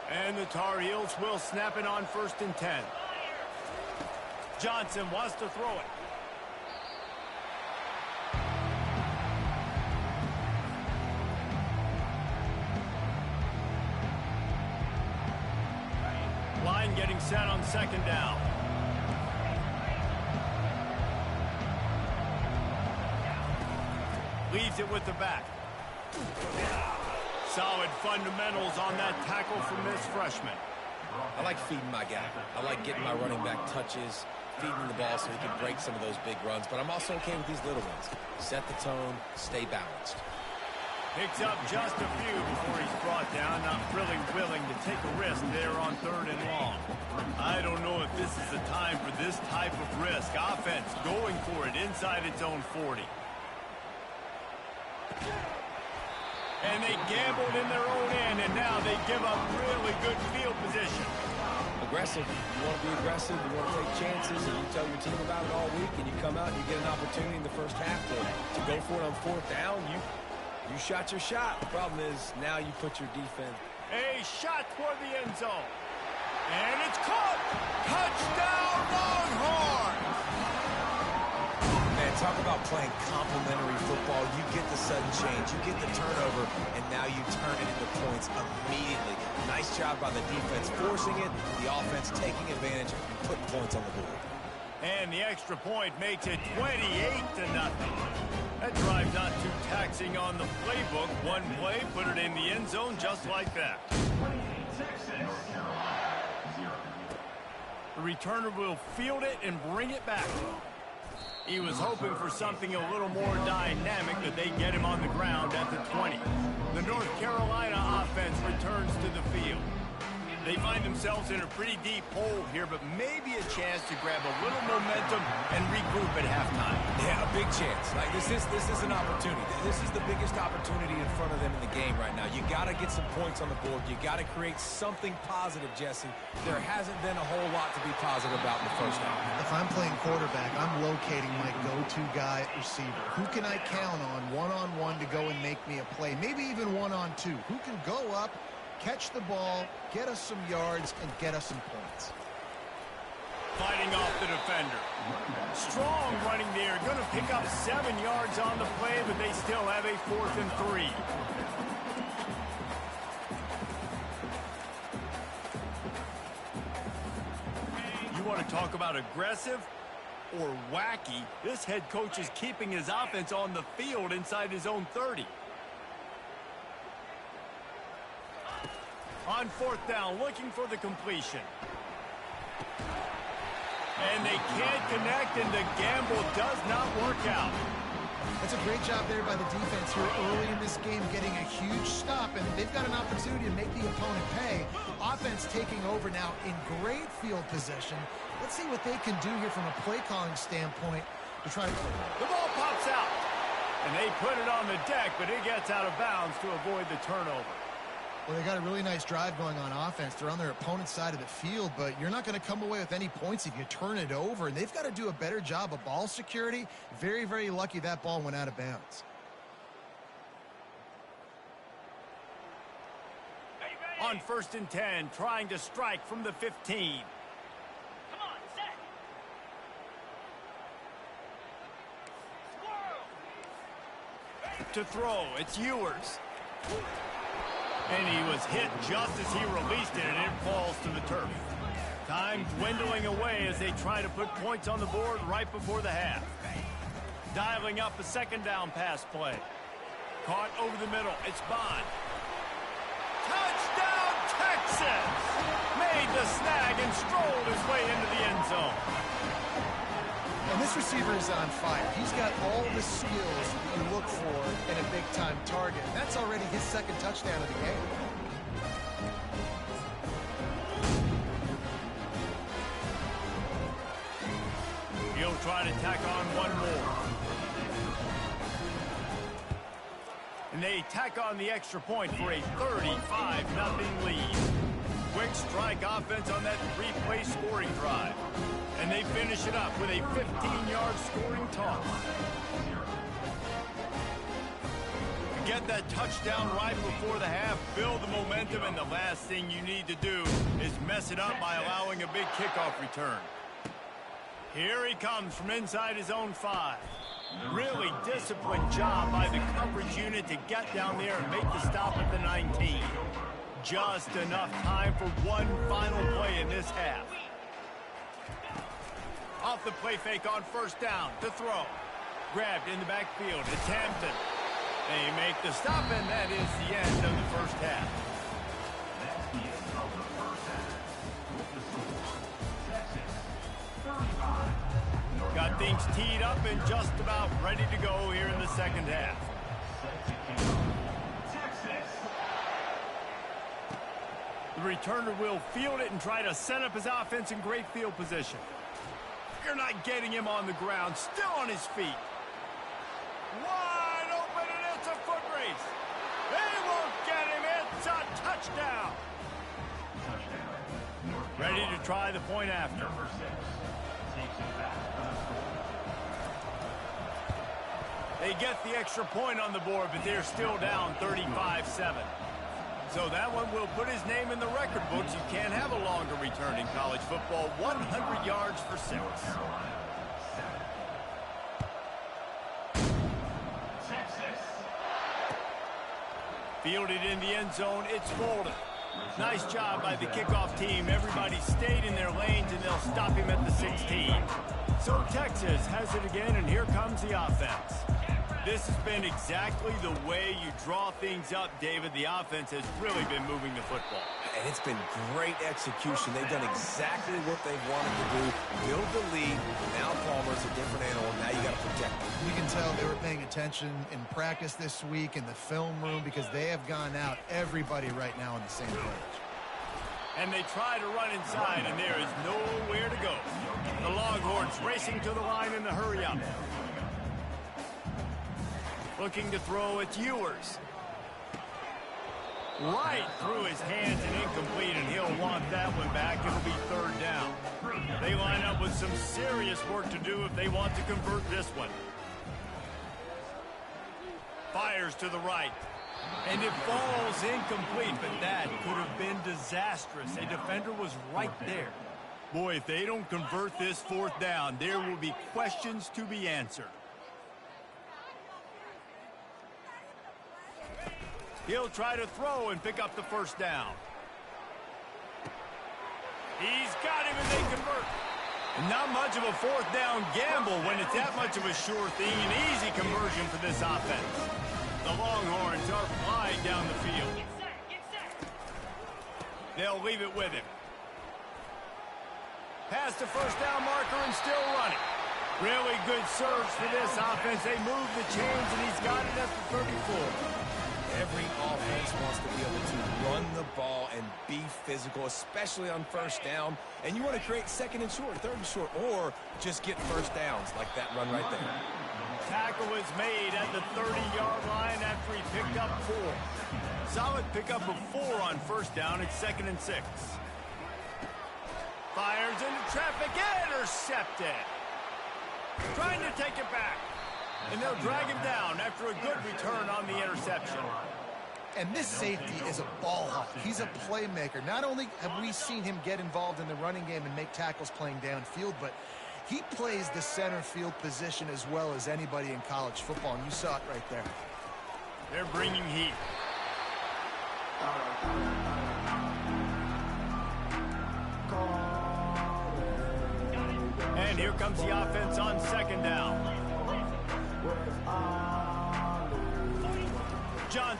And the Tar Heels will snap it on 1st and 10. Johnson wants to throw it. Line getting set on 2nd down. Leaves it with the back. Solid fundamentals on that tackle from this freshman. I like feeding my guy. I like getting my running back touches, feeding the ball so he can break some of those big runs. But I'm also okay with these little ones. Set the tone, stay balanced. Picks up just a few before he's brought down. Not really willing to take a risk there on 3rd and long. I don't know if this is the time for this type of risk. Offense going for it inside its own 40. And they gambled in their own end, and now they give up really good field position. Aggressive. You want to be aggressive. You want to take chances, and you tell your team about it all week, and you come out and you get an opportunity in the first half to go for it on 4th down. You shot your shot. The problem is now you put your defense. A shot toward the end zone. And it's caught. Touchdown, Longhorns! Man, talk about playing complementary football. You get the sudden change, you get the turnover, and now you turn it into points immediately. Nice job by the defense forcing it, the offense taking advantage and putting points on the board. And the extra point makes it 28-0. That drive not too taxing on the playbook. One play, put it in the end zone just like that. The returner will field it and bring it back. He was hoping for something a little more dynamic, that they get him on the ground at the 20. The North Carolina offense returns to the field. They find themselves in a pretty deep hole here, but maybe a chance to grab a little momentum and regroup at halftime. Yeah, a big chance. Like this is an opportunity. This is the biggest opportunity in front of them in the game right now. You got to get some points on the board. You got to create something positive, Jesse. There hasn't been a whole lot to be positive about in the first half. If I'm playing quarterback, I'm locating my go-to guy at receiver. Who can I count on one-on-one to go and make me a play? Maybe even one-on-two. Who can go up, catch the ball, get us some yards, and get us some points. Fighting off the defender. Strong running there. Going to pick up 7 yards on the play, but they still have a 4th and 3. You want to talk about aggressive or wacky? This head coach is keeping his offense on the field inside his own 30. On 4th down, looking for the completion. And they can't connect, and the gamble does not work out. That's a great job there by the defense here early in this game, getting a huge stop, and they've got an opportunity to make the opponent pay. Offense taking over now in great field position. Let's see what they can do here from a play calling standpoint to try to... The ball pops out, and they put it on the deck, but it gets out of bounds to avoid the turnover. Well, they got a really nice drive going on offense. They're on their opponent's side of the field, but you're not going to come away with any points if you turn it over, and they've got to do a better job of ball security. Very, very lucky that ball went out of bounds. On 1st and 10, trying to strike from the 15. Come on, set. Squirrel. To throw, it's Ewers. And he was hit just as he released it, and it falls to the turf. Time dwindling away as they try to put points on the board right before the half. Dialing up a second down pass play. Caught over the middle. It's Bond. Touchdown, Texas! Made the snag and strolled his way into the end zone. And this receiver is on fire. He's got all the skills that you look for in a big-time target. That's already his second touchdown of the game. He'll try to tack on one more. And they tack on the extra point for a 35-0 lead. Quick strike offense on that three-play scoring drive. And they finish it up with a 15-yard scoring toss. Get that touchdown right before the half, build the momentum, and the last thing you need to do is mess it up by allowing a big kickoff return. Here he comes from inside his own 5. Really disciplined job by the coverage unit to get down there and make the stop at the 19. Just enough time for one final play in this half. Off the play fake on first down to throw. Grabbed in the backfield. It's Hampton. They make the stop, and that is the end of the first half. That's the end of the first half. With the score, Texas 35. Got things teed up and just about ready to go here in the second half. Texas. The returner will field it and try to set up his offense in great field position. You're not getting him on the ground, still on his feet. Wide open, and it's a foot race. They won't get him. It's a touchdown. Ready to try the point after. Number 6 takes it back on the score. They get the extra point on the board, but they're still down 35-7. So that one will put his name in the record books. You can't have a longer return in college football. 100 yards for 6. Texas. Fielded in the end zone, it's Bolden. Nice job by the kickoff team. Everybody stayed in their lanes, and they'll stop him at the 16. So Texas has it again, and here comes the offense. This has been exactly the way you draw things up, David. The offense has really been moving the football. And it's been great execution. They've done exactly what they've wanted to do. Build the lead. Now Palmer's a different animal. Now you got to protect him. You can tell they were paying attention in practice this week in the film room because they have gone out everybody right now on the same page. And they try to run inside, and there is nowhere to go. The Longhorns racing to the line in the hurry-up. Looking to throw, it's Ewers. Right through his hands and incomplete, and he'll want that one back. It'll be third down. They line up with some serious work to do if they want to convert this one. Fires to the right. And it falls incomplete, but that could have been disastrous. A defender was right there. Boy, if they don't convert this fourth down, there will be questions to be answered. He'll try to throw and pick up the first down. He's got him, and they convert. Not much of a fourth down gamble when it's that much of a sure thing. An easy conversion for this offense. The Longhorns are flying down the field. Get set. They'll leave it with him. Past the first down marker and still running. Really good surge for this offense. They move the chains, and he's got it at the 34. Every offense wants to be able to run the ball and be physical, especially on first down. And you want to create second and short, third and short, or just get first downs like that run right there. Tackle is made at the 30-yard line after he picked up 4. Solid pickup of 4 on first down. It's 2nd and 6. Fires into traffic, intercepted. Trying to take it back. And they'll drag him down after a good return on the interception. And this safety is a ball hawk. He's a playmaker. Not only have we seen him get involved in the running game and make tackles playing downfield, but he plays the center field position as well as anybody in college football, and you saw it right there. They're bringing heat. And here comes the offense on second down.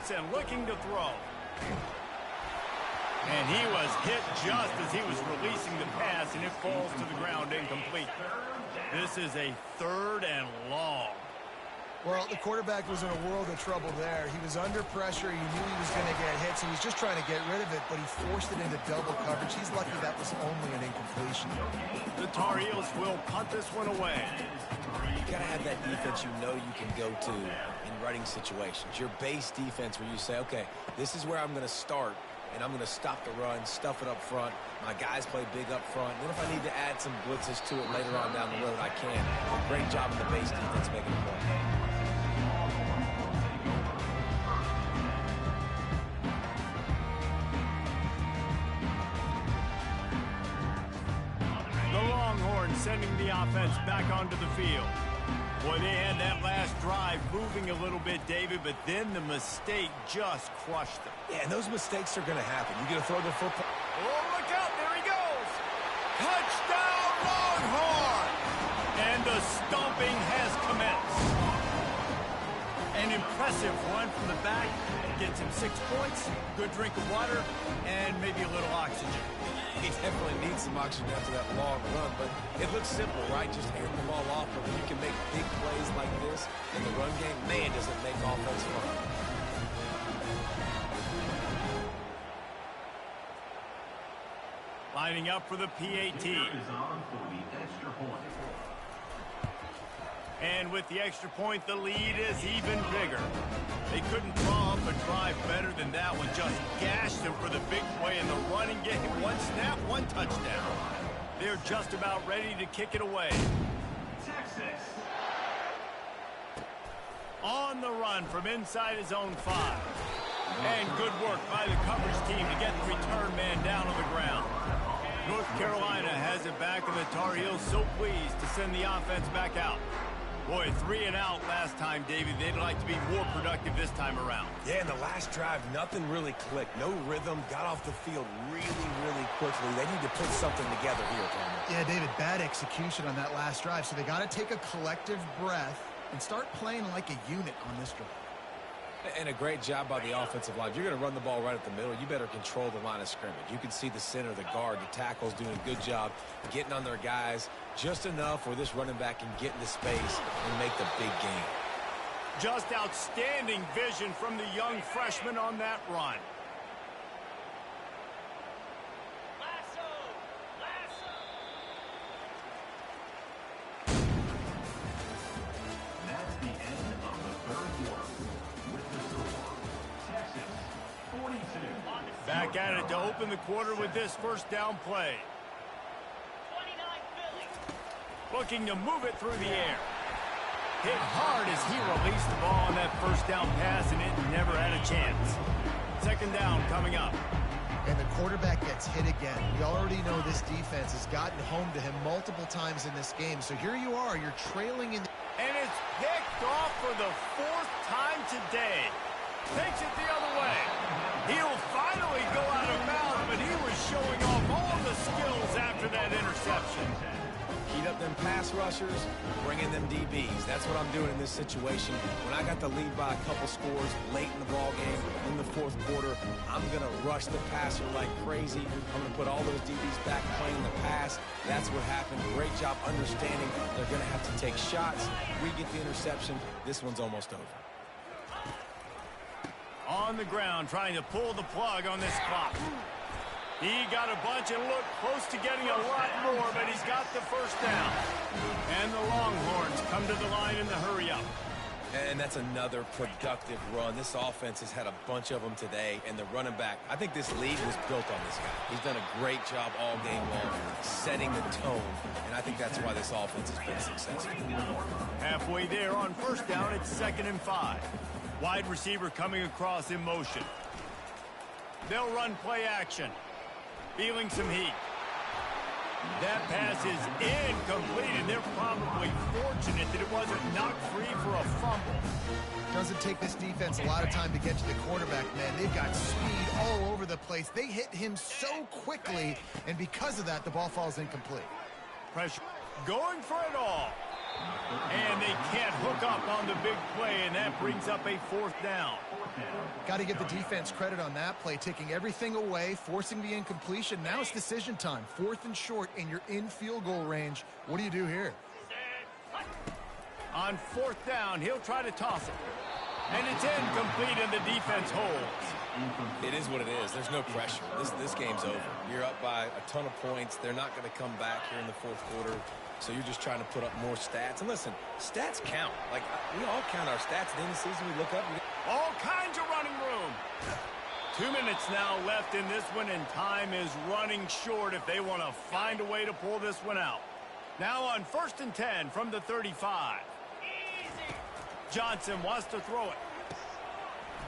defense and looking to throw. And he was hit just as he was releasing the pass, and it falls to the ground incomplete. This is a 3rd and long. Well, the quarterback was in a world of trouble there. He was under pressure. He knew he was going to get hit, so he was just trying to get rid of it, but he forced it into double coverage. He's lucky that was only an incompletion. The Tar Heels will punt this one away. You got to have that defense you know you can go to in running situations. Your base defense where you say, okay, this is where I'm going to start, and I'm going to stop the run, stuff it up front. My guys play big up front. Then if I need to add some blitzes to it later on down the road, I can. Great job in the base defense making a play. Sending the offense back onto the field. Boy, they had that last drive moving a little bit, David, but then the mistake just crushed them. Yeah, and those mistakes are going to happen. You're going to throw the football. Oh, look out. There he goes. Touchdown, Longhorn. And the stomping has commenced. An impressive run from the back. Gets him 6 points, good drink of water, and maybe a little oxygen. He definitely needs some oxygen after that long run, but it looks simple, right? Just hand the ball off, but when you can make big plays like this in the run game, man, does it make offense fun. Lining up for the PAT. Is on for the extra point. And with the extra point, the lead is even bigger. They couldn't draw up a drive better than that one. Just gashed them for the big play in the running game. 1 snap, 1 touchdown. They're just about ready to kick it away. Texas. On the run from inside his own 5. And good work by the coverage team to get the return man down on the ground. North Carolina has it back, and the Tar Heels so pleased to send the offense back out. Boy, 3 and out last time, David. They'd like to be more productive this time around. Yeah, in the last drive, nothing really clicked. No rhythm. Got off the field really, really quickly. They need to put something together here, Cameron. Yeah, David, bad execution on that last drive. So they got to take a collective breath and start playing like a unit on this drive. And a great job by the offensive line. If you're going to run the ball right at the middle, you better control the line of scrimmage. You can see the center, the guard, the tackles doing a good job getting on their guys just enough where this running back can get into space and make the big game. Just outstanding vision from the young freshman on that run. Lasso! Lasso! That's the end of the 3rd quarter. With the score, Texas 42. Back at it to open the quarter with this first down play. 29 Philly. Looking to move it through the air. Hit hard as he released the ball on that first down pass, and it never had a chance. 2nd down coming up. And the quarterback gets hit again. We already know this defense has gotten home to him multiple times in this game. So here you are, you're trailing in. And it's picked off for the 4th time today. Takes it the other way. He'll finally go out of bounds, but he was showing off all the skills after that interception. Heat up them pass rushers, bring in them DBs. That's what I'm doing in this situation. When I got the lead by a couple scores late in the ball game, in the 4th quarter, I'm going to rush the passer like crazy. I'm going to put all those DBs back playing the pass. That's what happened. Great job understanding they're going to have to take shots. We get the interception. This one's almost over. On the ground, trying to pull the plug on this clock. He got a bunch and looked close to getting a lot more, but he's got the first down. And the Longhorns come to the line in the hurry-up. And that's another productive run. This offense has had a bunch of them today, and the running back, I think this league was built on this guy. He's done a great job all game long, setting the tone, and I think that's why this offense has been successful. Halfway there on first down, it's 2nd and 5. Wide receiver coming across in motion. They'll run play action. Feeling some heat. That pass is incomplete, and they're probably fortunate that it wasn't knocked free for a fumble. Doesn't take this defense a lot of time to get to the quarterback, man. They've got speed all over the place. They hit him so quickly, and because of that, the ball falls incomplete. Pressure going for it all. And they can't hook up on the big play, and that brings up a 4th down. Got to give the defense credit on that play, taking everything away, forcing the incompletion. Now it's decision time. 4th and short, and you're in field goal range. What do you do here? On 4th down, he'll try to toss it. And it's incomplete, and the defense holds. It is what it is. There's no pressure. This game's over. You're up by a ton of points. They're not going to come back here in the 4th quarter. So you're just trying to put up more stats. And listen, stats count. Like, we all count our stats. At the end of the season, we look up. All kinds of running room. 2 minutes now left in this one, and time is running short if they want to find a way to pull this one out. Now on 1st and 10 from the 35. Johnson wants to throw it.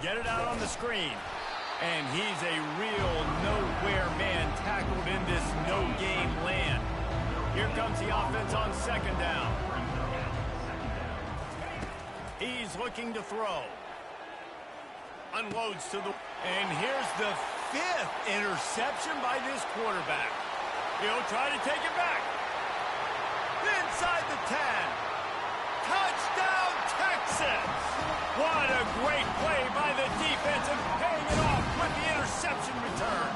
Get it out on the screen. And he's a real nowhere man tackled in this no-game land. Here comes the offense on 2nd down. He's looking to throw. Unloads to the... And here's the 5th interception by this quarterback. He'll try to take it back. Inside the 10. Touchdown, Texas! What a great play by the defense and paying it off with the interception return.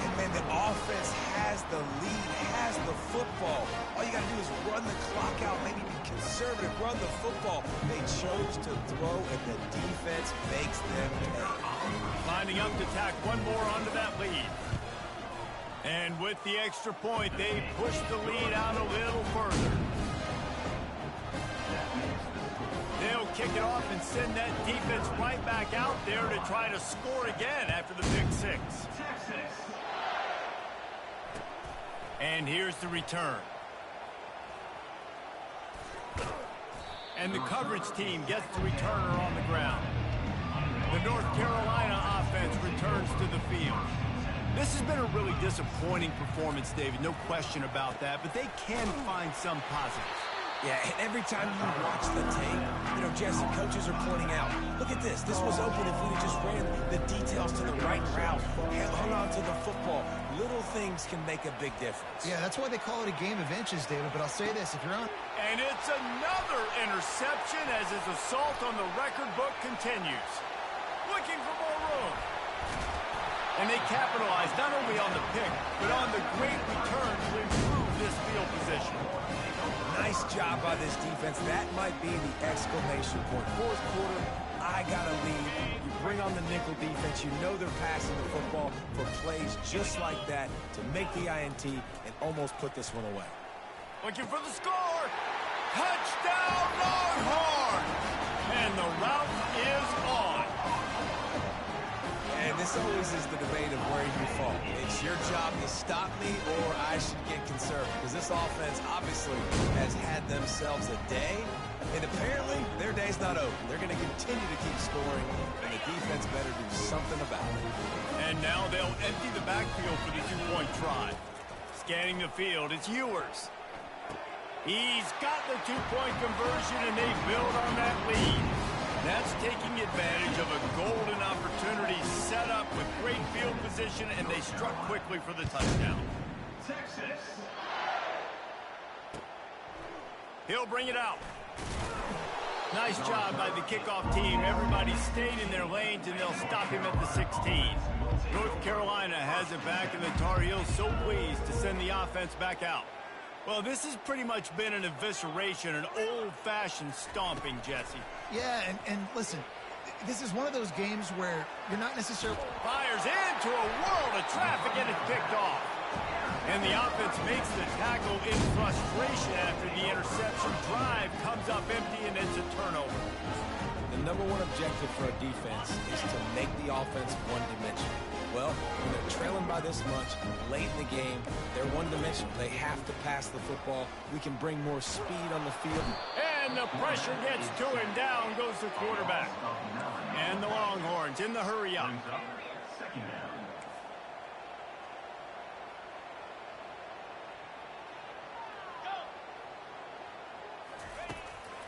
And man, the offense has the lead, has the football. All you got to do is run the clock out, maybe be conservative, run the football. They chose to throw, and the defense makes them pay. Lining up to tack one more onto that lead. And with the extra point, they push the lead out a little further. They'll kick it off and send that defense right back out there to try to score again after the pick 6. And here's the return. And the coverage team gets the returner on the ground. The North Carolina offense returns to the field. This has been a really disappointing performance, David, no question about that, but they can find some positives. Yeah, and every time you watch the tape, Jesse, coaches are pointing out, look at this. This was open if we just ran the details to the right route, hung on to the football. Little things can make a big difference. Yeah, that's why they call it a game of inches, David, but I'll say this, if you're on... And it's another interception as his assault on the record book continues. Looking for more room. And they capitalize not only on the pick, but on the great return to improve this field position. Nice job by this defense. That might be the exclamation point. 4th quarter, I got to lead. You bring on the nickel defense. You know they're passing the football for plays just like that to make the INT and almost put this one away. Looking for the score. Touchdown, Longhorn! And the route is on. And this always is the debate of where you fall. It's your job to stop me or I should get conservative. Because this offense obviously has had themselves a day. And apparently their day's not over. They're going to continue to keep scoring. And the defense better do something about it. And now they'll empty the backfield for the 2-point try. Scanning the field, it's Ewers. He's got the 2-point conversion, and they build on that lead. That's taking advantage of a golden opportunity set up with great field position, and they struck quickly for the touchdown. Texas. He'll bring it out. Nice job by the kickoff team. Everybody stayed in their lanes, and they'll stop him at the 16. North Carolina has it back, and the Tar Heels so pleased to send the offense back out. Well, this has pretty much been an evisceration, an old-fashioned stomping, Jesse. Yeah, and listen, this is one of those games where you're not necessarily... Fires into a world of traffic, and it's picked off. And the offense makes the tackle in frustration after the interception. Drive comes up empty, and it's a turnover. The number one objective for a defense is to make the offense one-dimensional. Well, when they're trailing by this much, late in the game, they're one-dimensional. They have to pass the football. We can bring more speed on the field. And the pressure gets to him. Down goes the quarterback. And the Longhorns in the hurry up. Second down.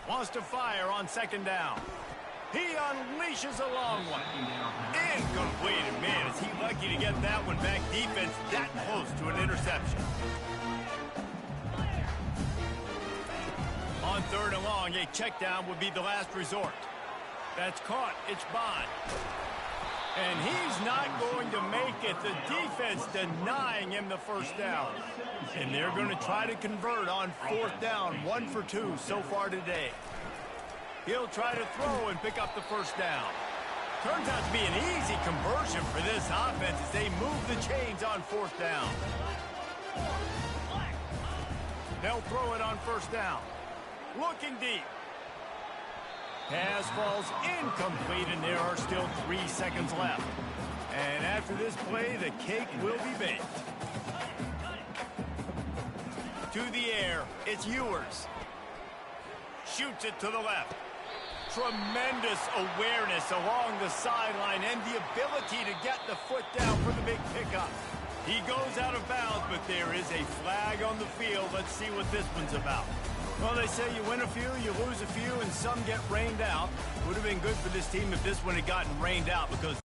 Wants to fire on 2nd down. He unleashes a long one. Incomplete. And man, is he lucky to get that one back. Defense that close to an interception. third and long, a check down would be the last resort. That's caught. It's Bond. And he's not going to make it. The defense denying him the first down. And they're going to try to convert on fourth down. 1 for 2 so far today. He'll try to throw and pick up the first down. Turns out to be an easy conversion for this offense as they move the chains on fourth down. They'll throw it on first down. Looking deep. Pass falls incomplete, and there are still 3 seconds left. And after this play, the cake will be baked. To the air, it's Ewers. Shoots it to the left. Tremendous awareness along the sideline and the ability to get the foot down for the big pickup. He goes out of bounds, but there is a flag on the field. Let's see what this one's about. Well, they say you win a few, you lose a few, and some get rained out. Would have been good for this team if this one had gotten rained out because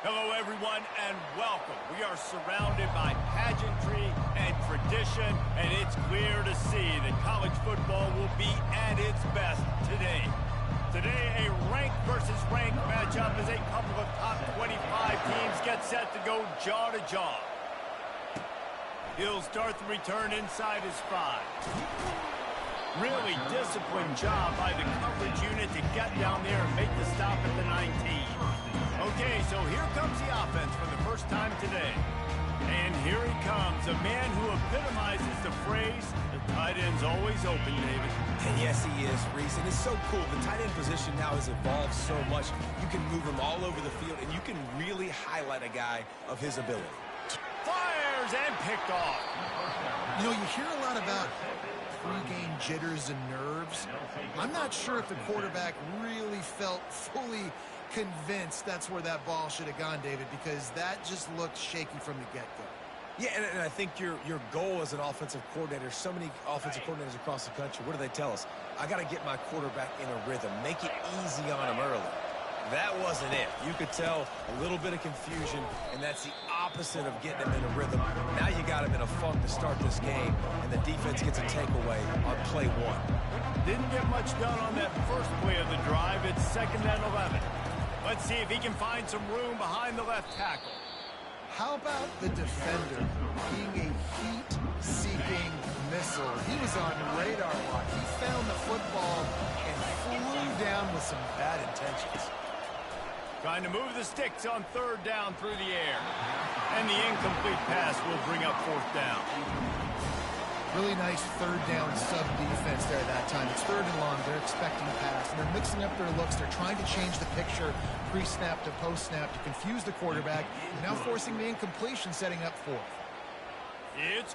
Hello, everyone, and welcome. We are surrounded by pageantry and tradition, and it's clear to see that college football will be at its best today. Today, a ranked versus ranked matchup as a couple of top 25 teams get set to go jaw to jaw. He'll start the return inside his 5. Really disciplined job by the coverage unit to get down there and make the stop at the 19. Okay, so here comes the offense for the first time today. And here he comes, a man who epitomizes the phrase, the tight end's always open, David. And yes, he is, Reese. And it's so cool. The tight end position now has evolved so much. You can move him all over the field, and you can really highlight a guy of his ability. Fires and picked off. You know, you hear a lot about pre-game jitters and nerves. I'm not sure if the quarterback really felt fully convinced that's where that ball should have gone, David, because that just looked shaky from the get-go. Yeah, and I think your goal as an offensive coordinator, so many offensive coordinators across the country, what do they tell us? I got to get my quarterback in a rhythm, make it easy on him early. That wasn't it. You could tell a little bit of confusion, and that's the opposite of getting him in a rhythm. Now you got him in a funk to start this game, and the defense gets a takeaway on play 1. Didn't get much done on that first play of the drive. It's 2nd and 11. Let's see if he can find some room behind the left tackle. How about the defender being a heat-seeking missile? He was on radar lock. He found the football and flew down with some bad intentions. Trying to move the sticks on 3rd down through the air. And the incomplete pass will bring up 4th down. Really nice 3rd down sub-defense there that time. It's 3rd and long. They're expecting pass, and they're mixing up their looks. They're trying to change the picture pre-snap to post-snap to confuse the quarterback, now forcing the incompletion, setting up 4th. It's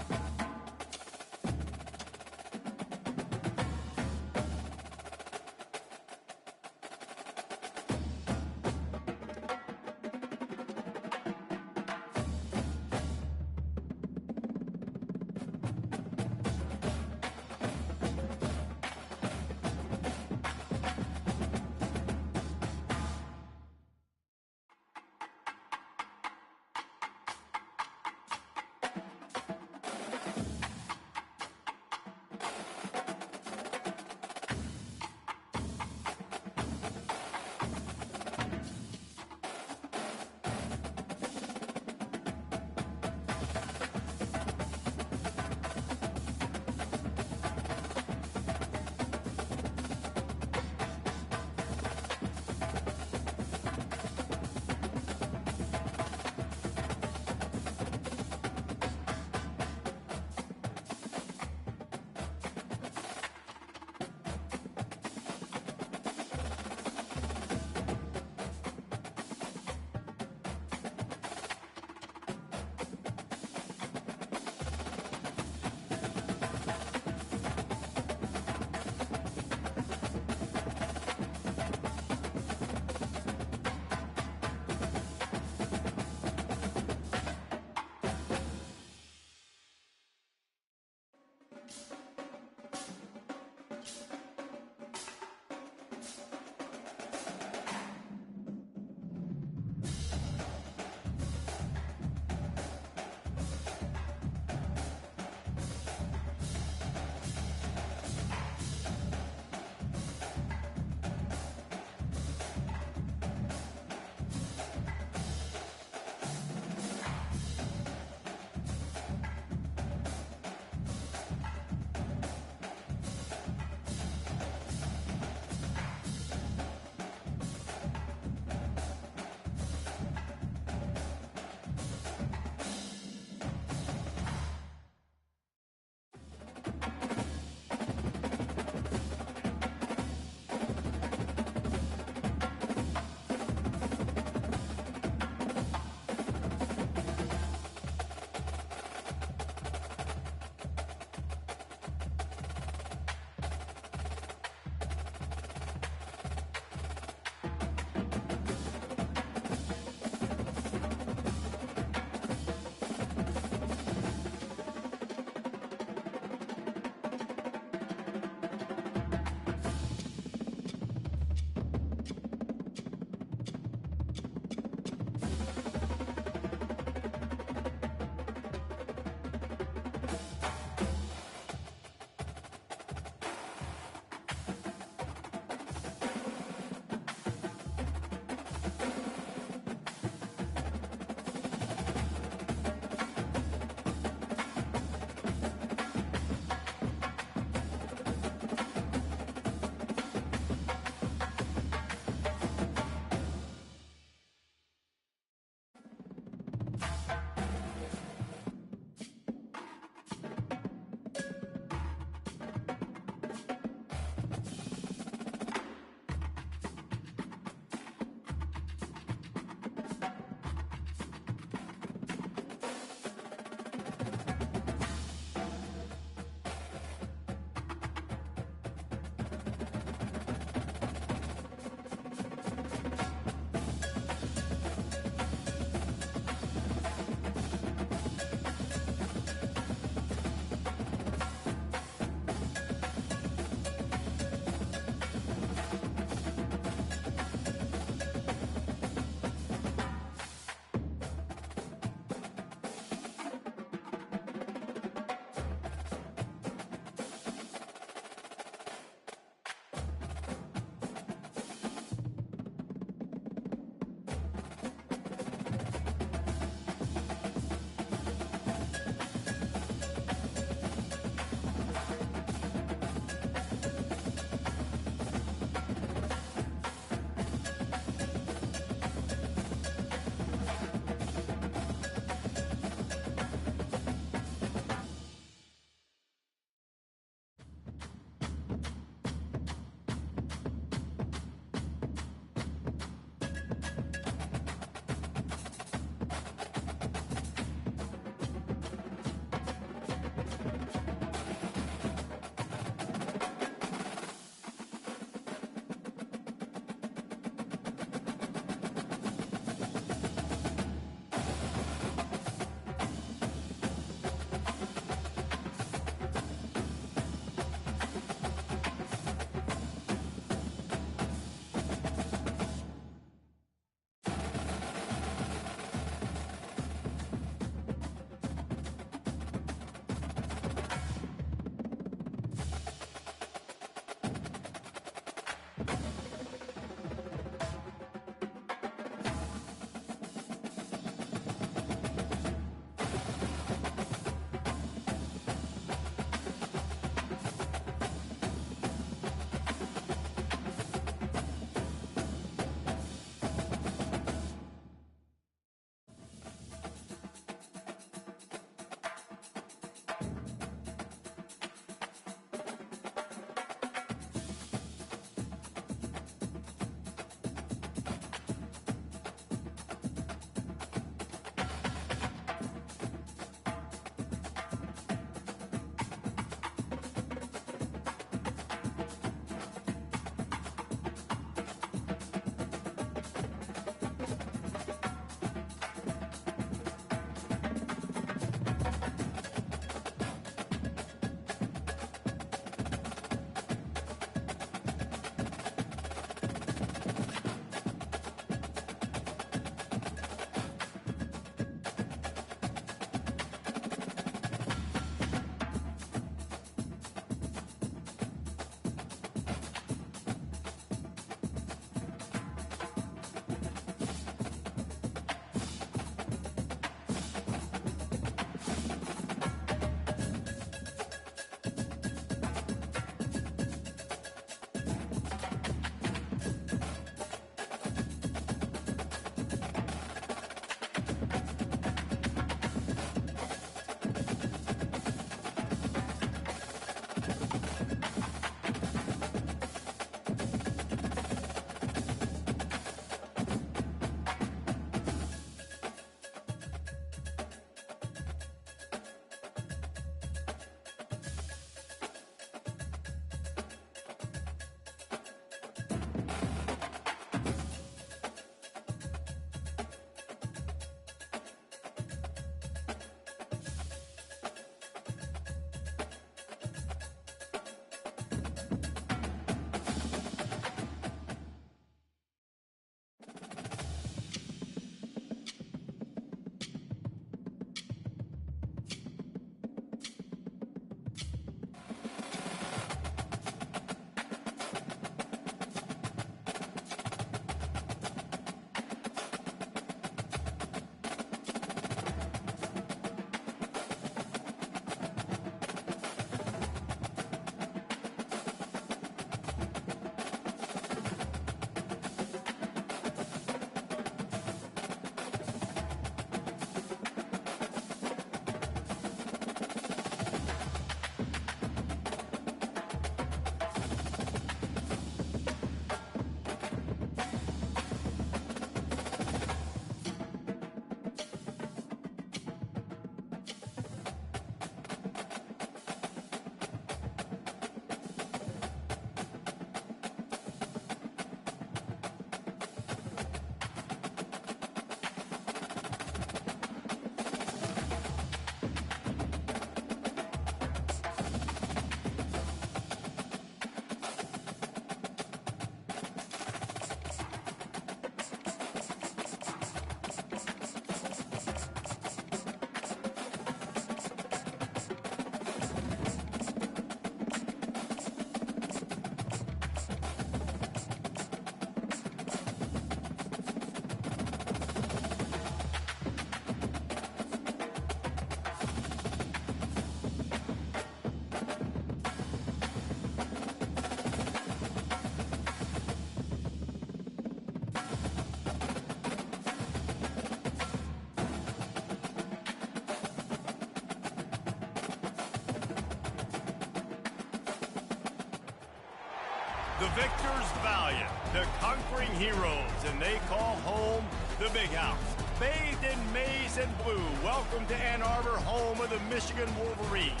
The victors valiant, the conquering heroes, and they call home the Big House. Bathed in maize and blue, welcome to Ann Arbor, home of the Michigan Wolverines.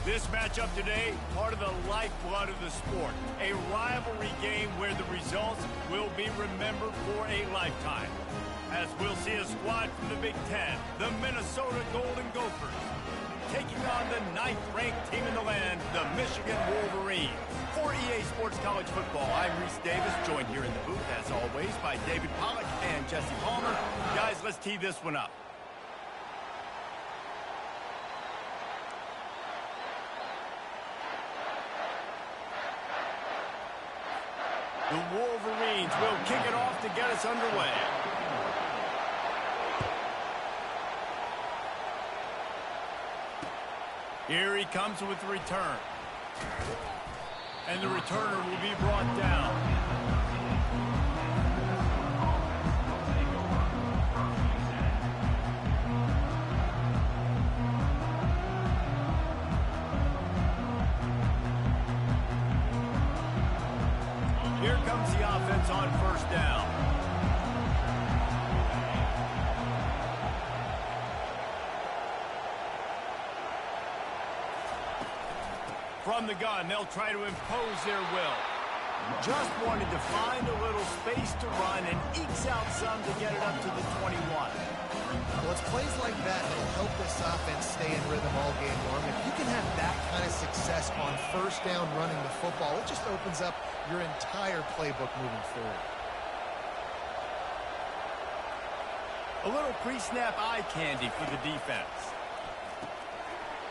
This matchup today, part of the lifeblood of the sport. A rivalry game where the results will be remembered for a lifetime. As we'll see a squad from the Big Ten, the Minnesota Golden Gophers, taking on the 9th-ranked team in the land, the Michigan Wolverines. For EA Sports College Football, I'm Reese Davis, joined here in the booth, as always, by David Pollack and Jesse Palmer. Guys, let's tee this one up. The Wolverines will kick it off to get us underway. Here he comes with the return. And the returner will be brought down. Here comes the offense on first down. From the gun, they'll try to impose their will. Just wanted to find a little space to run and ekes out some to get it up to the 21. Well, it's plays like that that'll help this offense stay in rhythm all game long. If you can have that kind of success on first down running the football, it just opens up your entire playbook moving forward. A little pre-snap eye candy for the defense.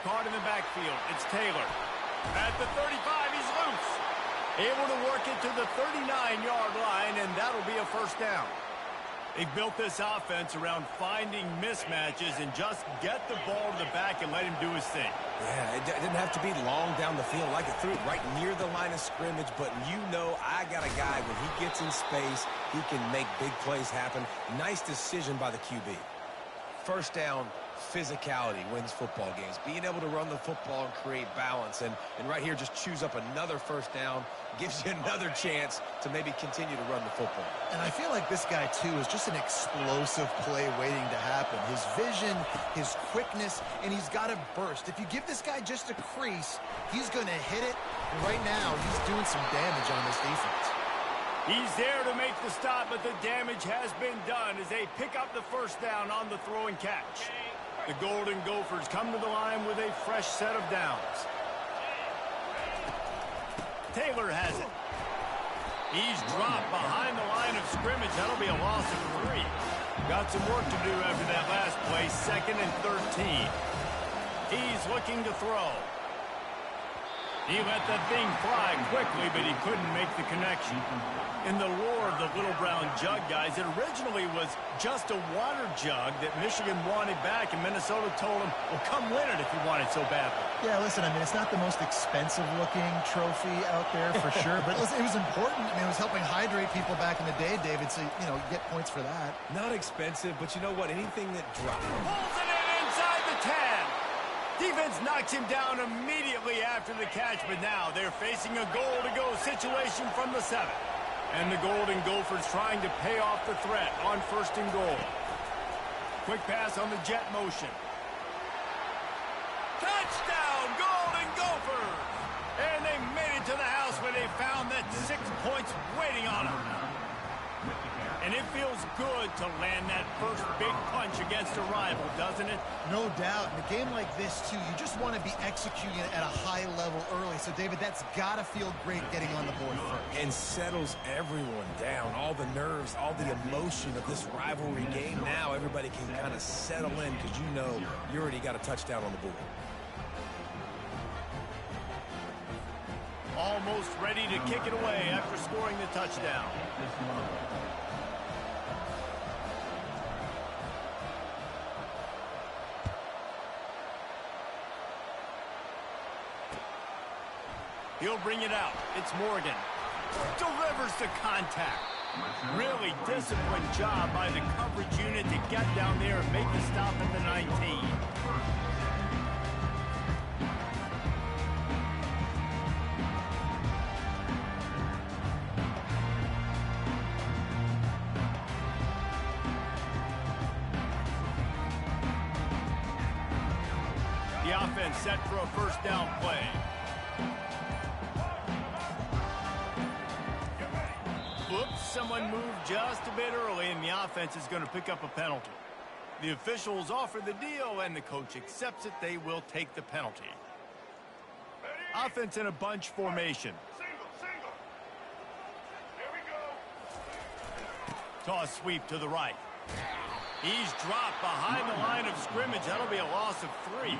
Caught in the backfield, it's Taylor. At the 35, he's loose. Able to work it to the 39-yard line, and that'll be a first down. They've built this offense around finding mismatches and just get the ball to the back and let him do his thing. Yeah, it didn't have to be long down the field. Like it threw it right near the line of scrimmage, but you know I got a guy, when he gets in space, he can make big plays happen. Nice decision by the QB. First down, physicality wins football games. Being able to run the football and create balance. And right here, just choose up another first down, gives you another chance to maybe continue to run the football. And I feel like this guy, too, is just an explosive play waiting to happen. His vision, his quickness, and he's got a burst. If you give this guy just a crease, he's going to hit it. And right now, he's doing some damage on this defense. He's there to make the stop, but the damage has been done as they pick up the first down on the throw and catch. The Golden Gophers come to the line with a fresh set of downs. Taylor has it. He's dropped behind the line of scrimmage. That'll be a loss of 3. Got some work to do after that last play. 2nd and 13. He's looking to throw. He let that thing fly quickly, but he couldn't make the connection. In the lore of the Little Brown Jug, guys, it originally was just a water jug that Michigan wanted back, and Minnesota told him, well, come win it if you want it so badly. Yeah, listen, I mean, it's not the most expensive-looking trophy out there for sure, but listen, it was important. I mean, it was helping hydrate people back in the day, David, so, you know, you get points for that. Not expensive, but you know what? Anything that drops. Pulls it in inside the 10. Defense knocks him down immediately after the catch, but now they're facing a goal-to-go situation from the 7. And the Golden Gophers trying to pay off the threat on 1st and goal. Quick pass on the jet motion. Touchdown, Golden Gophers! And they made it to the house where they found that 6 points waiting on them. And it feels good to land that first big punch against a rival, doesn't it? No doubt. In a game like this, too, you just want to be executing it at a high level early. So, David, that's got to feel great getting on the board first. And settles everyone down. All the nerves, all the emotion of this rivalry game. Now everybody can kind of settle in because you know you already got a touchdown on the board. Almost ready to kick it away after scoring the touchdown. He'll bring it out. It's Morgan. Delivers the contact. Really disciplined job by the coverage unit to get down there and make the stop at the 19. The offense set for a first down play. Oops, someone moved just a bit early, and the offense is going to pick up a penalty. The officials offer the deal, and the coach accepts it. They will take the penalty. Offense in a bunch formation. Single. Here we go. Toss sweep to the right. He's dropped behind the line of scrimmage. That'll be a loss of 3.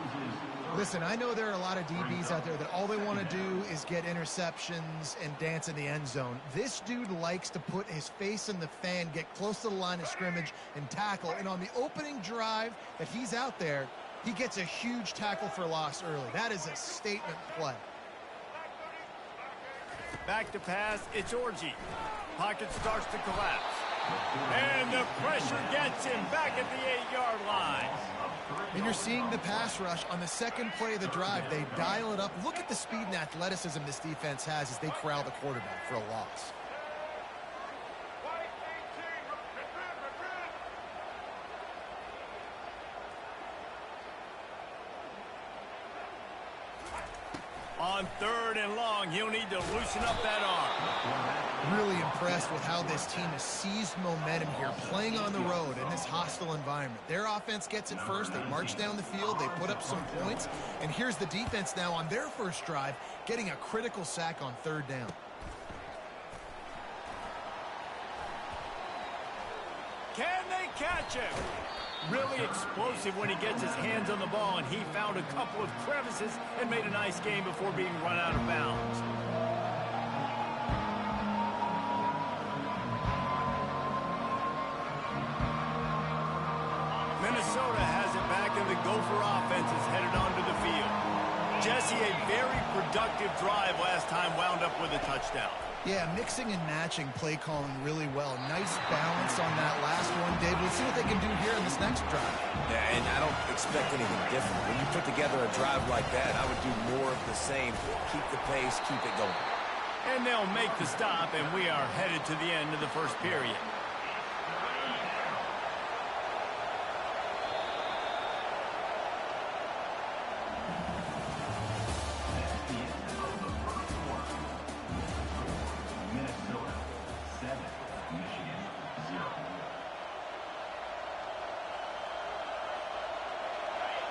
Listen, I know there are a lot of DBs out there that all they want to do is get interceptions and dance in the end zone. This dude likes to put his face in the fan, get close to the line of scrimmage, and tackle. And on the opening drive that he's out there, he gets a huge tackle for loss early. That is a statement play. Back to pass, it's Orji. Pocket starts to collapse. And the pressure gets him back at the 8-yard line. And you're seeing the pass rush on the second play of the drive. They dial it up. Look at the speed and athleticism this defense has as they corral the quarterback for a loss. On 3rd and long, he'll need to loosen up that arm. Really impressed with how this team has seized momentum here, playing on the road in this hostile environment. Their offense gets it first. They march down the field. They put up some points. And here's the defense now on their first drive, getting a critical sack on 3rd down. Can they catch him? Really explosive when he gets his hands on the ball, and he found a couple of crevices and made a nice game before being run out of bounds. Minnesota has it back, and the Gopher offense is headed onto the field. Jesse, a very productive drive last time, wound up with a touchdown. Yeah, mixing and matching play calling really well. Nice balance on that last one, Dave. We'll see what they can do here in this next drive. Yeah, and I don't expect anything different. When you put together a drive like that, I would do more of the same. Keep the pace, keep it going. And they'll make the stop, and we are headed to the end of the first period.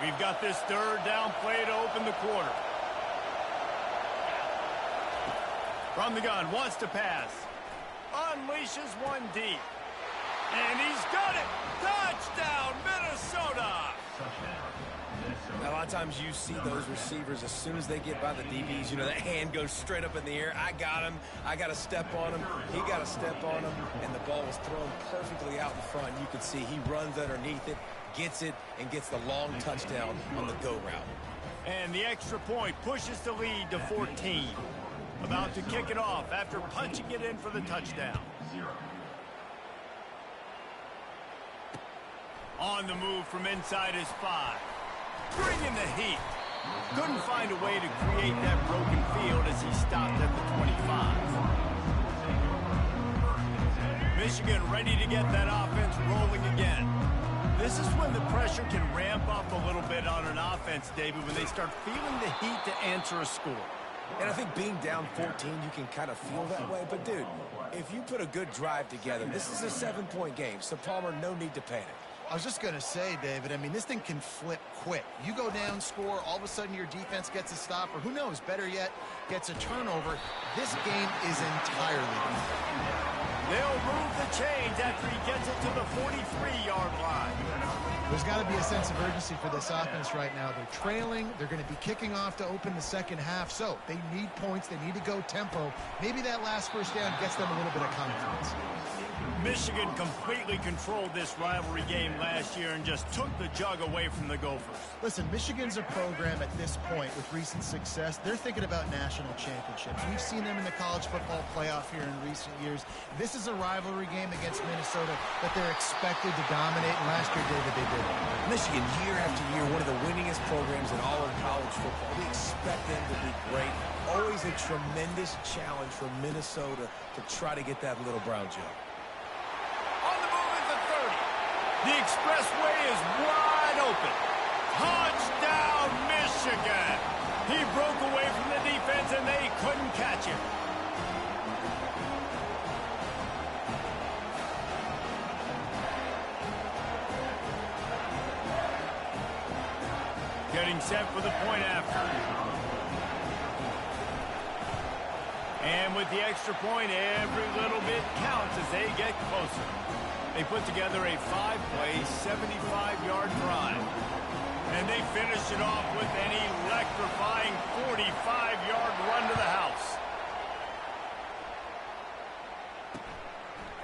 We've got this 3rd down play to open the quarter. From the gun, wants to pass. Unleashes one deep. And he's got it! Touchdown, Minnesota! Now, a lot of times you see those receivers, as soon as they get by the DBs, you know, that hand goes straight up in the air. I got him. I got to step on him. He got to step on him. And the ball was thrown perfectly out in front. You can see he runs underneath it, gets it, and gets the long touchdown on the go route. And the extra point pushes the lead to 14. About to kick it off after punching it in for the touchdown. On the move from inside his 5. Bringing the heat. Couldn't find a way to create that broken field as he stopped at the 25. Michigan ready to get that offense rolling again. This is when the pressure can ramp up a little bit on an offense, David, when they start feeling the heat to answer a score. And I think being down 14, you can kind of feel that way. But, dude, if you put a good drive together, this is a 7-point game. So, Palmer, no need to panic. I was just going to say, David, I mean, this thing can flip quick. You go down, score, all of a sudden your defense gets a stop, or who knows, better yet, gets a turnover. This game is entirely different. They'll move the chains after he gets it to the 43-yard line. There's got to be a sense of urgency for this offense right now. They're trailing. They're going to be kicking off to open the second half. So they need points. They need to go tempo. Maybe that last first down gets them a little bit of confidence. Michigan completely controlled this rivalry game last year and just took the jug away from the Gophers. Listen, Michigan's a program at this point with recent success. They're thinking about national championships. We've seen them in the college football playoff here in recent years. This is a rivalry game against Minnesota that they're expected to dominate. And last year, David, they did. Michigan, year after year, one of the winningest programs in all of college football. We expect them to be great. Always a tremendous challenge for Minnesota to try to get that little brown jug. On the move is the 30. The expressway is wide open. Touchdown, Michigan! Getting set for the point after. And with the extra point, every little bit counts as they get closer. They put together a 5-play, 75-yard drive. And they finish it off with an electrifying 45-yard run to the house.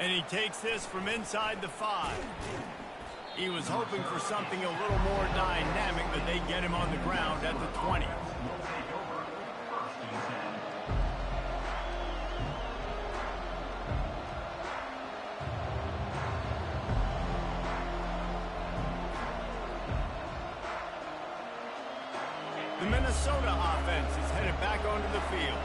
And he takes this from inside the 5. He was hoping for something a little more dynamic, but they get him on the ground at the 20. The Minnesota offense is headed back onto the field.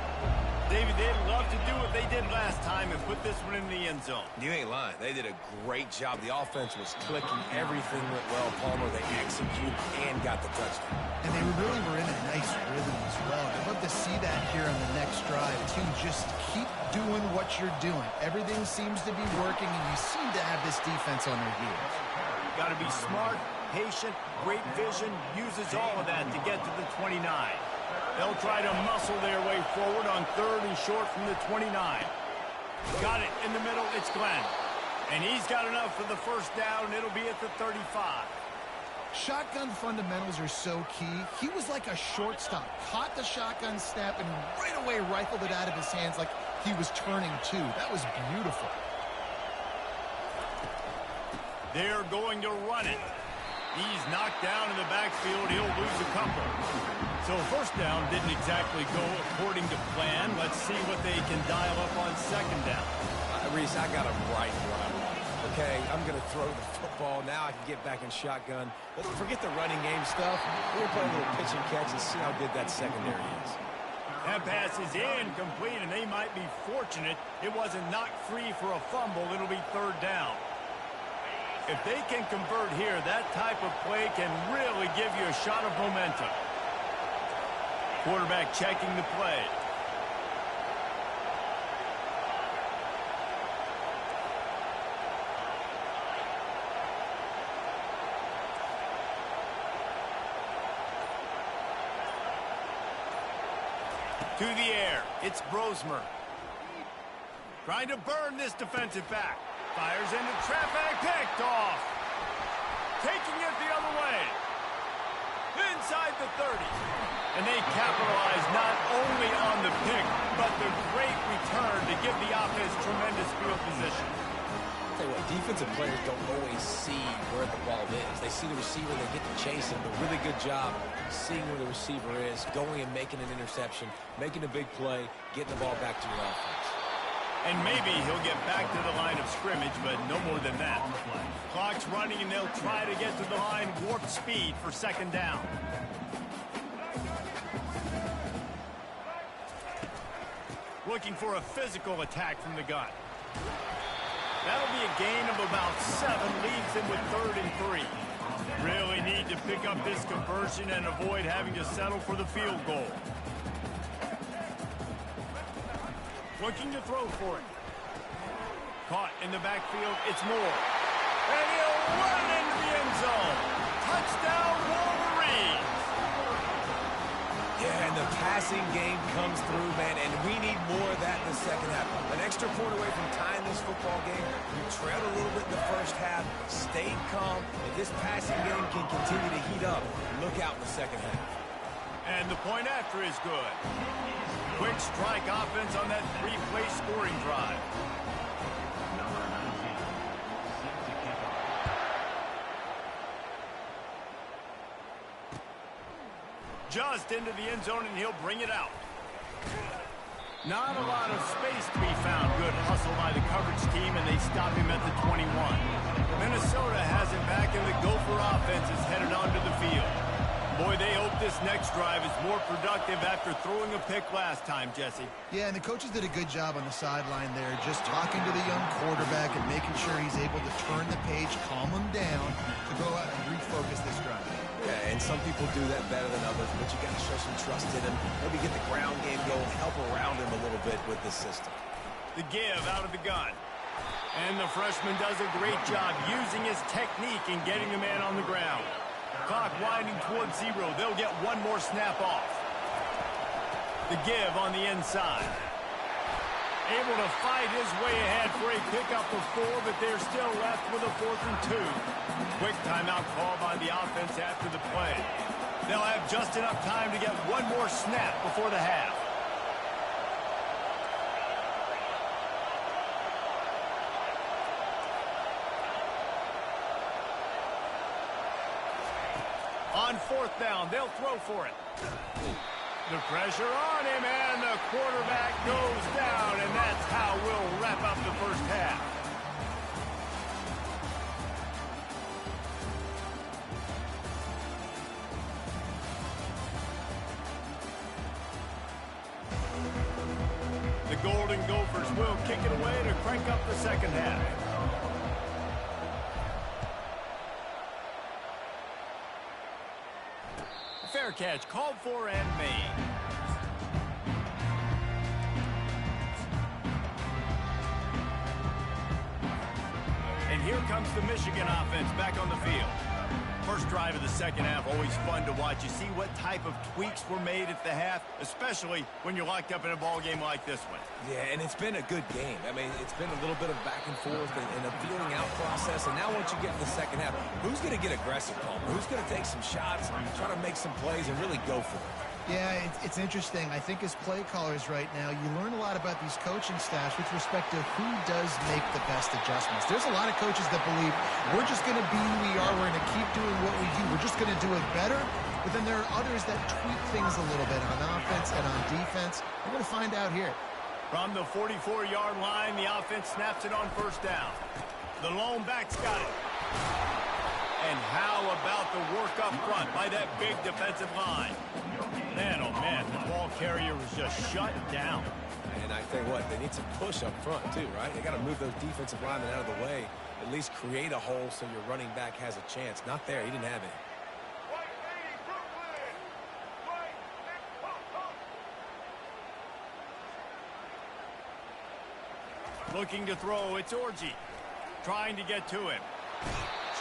David, they'd love to do what they did last time and put this one in the end zone. You ain't lying. They did a great job. The offense was clicking. Everything went well. Palmer, they executed and got the touchdown. And they really were in a nice rhythm as well. I'd love to see that here on the next drive, too. Just keep doing what you're doing. Everything seems to be working, and you seem to have this defense on their heels. Got to be smart, patient, great vision, uses all of that to get to the 29. They'll try to muscle their way forward on 3rd and short from the 29. Got it in the middle, it's Glenn. And he's got enough for the first down, it'll be at the 35. Shotgun fundamentals are so key. He was like a shortstop, caught the shotgun snap, and right away rifled it out of his hands like he was turning two. That was beautiful. They're going to run it. He's knocked down in the backfield. He'll lose a couple. So first down didn't exactly go according to plan. Let's see what they can dial up on second down. Reese, I got him right where I want him. Okay, I'm going to throw the football. Now I can get back in shotgun. But forget the running game stuff. We're going to play a little pitch and catch and see how good that secondary is. That pass is incomplete, and they might be fortunate it wasn't knocked free for a fumble. It'll be 3rd down. If they can convert here, that type of play can really give you a shot of momentum. Quarterback checking the play. To the air, it's Brosmer. Trying to burn this defensive back. Fires into traffic, picked off. Taking it the other way. Inside the 30. And they capitalize not only on the pick, but the great return to give the offense tremendous field position. I'll tell you what, defensive players don't always see where the ball is. They see the receiver, they get to chase him. But really good job seeing where the receiver is, going and making an interception, making a big play, getting the ball back to your offense. And maybe he'll get back to the line of scrimmage, but no more than that. Clock's running, and they'll try to get to the line warp speed for second down. Looking for a physical attack from the gun. That'll be a gain of about 7, leaves them with 3rd and 3. Really need to pick up this conversion and avoid having to settle for the field goal. Looking to throw for it. Caught in the backfield, it's Moore. And he'll run into the end zone. Touchdown, Wolverines! Yeah, and the passing game comes through, man, and we need more of that in the second half. An extra point away from tying this football game. You trailed a little bit in the first half, stayed calm. If this passing game can continue to heat up, look out in the second half. And the point after is good. Quick strike offense on that 3-play scoring drive. Just into the end zone, and he'll bring it out. Not a lot of space to be found. Good hustle by the coverage team, and they stop him at the 21. Minnesota has it back, and the Gopher offense is headed onto the field. Boy, they hope this next drive is more productive after throwing a pick last time, Jesse. Yeah, and the coaches did a good job on the sideline there, just talking to the young quarterback and making sure he's able to turn the page, calm him down, to go out and refocus this drive. Yeah, and some people do that better than others, but you got to show some trust in him. Maybe get the ground game going, help around him a little bit with this system. The give out of the gun. And the freshman does a great job using his technique and getting the man on the ground. clock winding towards 0. They'll get one more snap off. The give on the inside. Able to fight his way ahead for a pickup of 4, but they're still left with a 4th and 2. Quick timeout call by the offense after the play. They'll have just enough time to get one more snap before the half. On 4th down, they'll throw for it. The pressure on him, and the quarterback goes down, and that's how we'll wrap up the first half. The Golden Gophers will kick it away to crank up the second half. Fair catch called for and made. And here comes the Michigan offense back on the field. First drive of the second half, always fun to watch. You see what type of tweaks were made at the half, especially when you're locked up in a ball game like this one. Yeah, and it's been a good game. I mean, it's been a little bit of back and forth and a feeling out process. And now once you get in the second half, who's going to get aggressive, Palmer? Who's going to take some shots, try to make some plays, and really go for it? Yeah, it's interesting. I think as play callers right now, you learn a lot about these coaching staffs with respect to who does make the best adjustments. There's a lot of coaches that believe we're just going to be who we are. We're going to keep doing what we do. We're just going to do it better. But then there are others that tweak things a little bit on offense and on defense. We're going to find out here. From the 44-yard line, the offense snaps it on 1st down. The lone back's got it. And how about the work up front by that big defensive line? Man, oh man, the ball carrier was just shut down. And I tell you what, they need some push up front too, right? They got to move those defensive linemen out of the way, at least create a hole so your running back has a chance. Not there, he didn't have it. Looking to throw, it's Orji. Trying to get to him.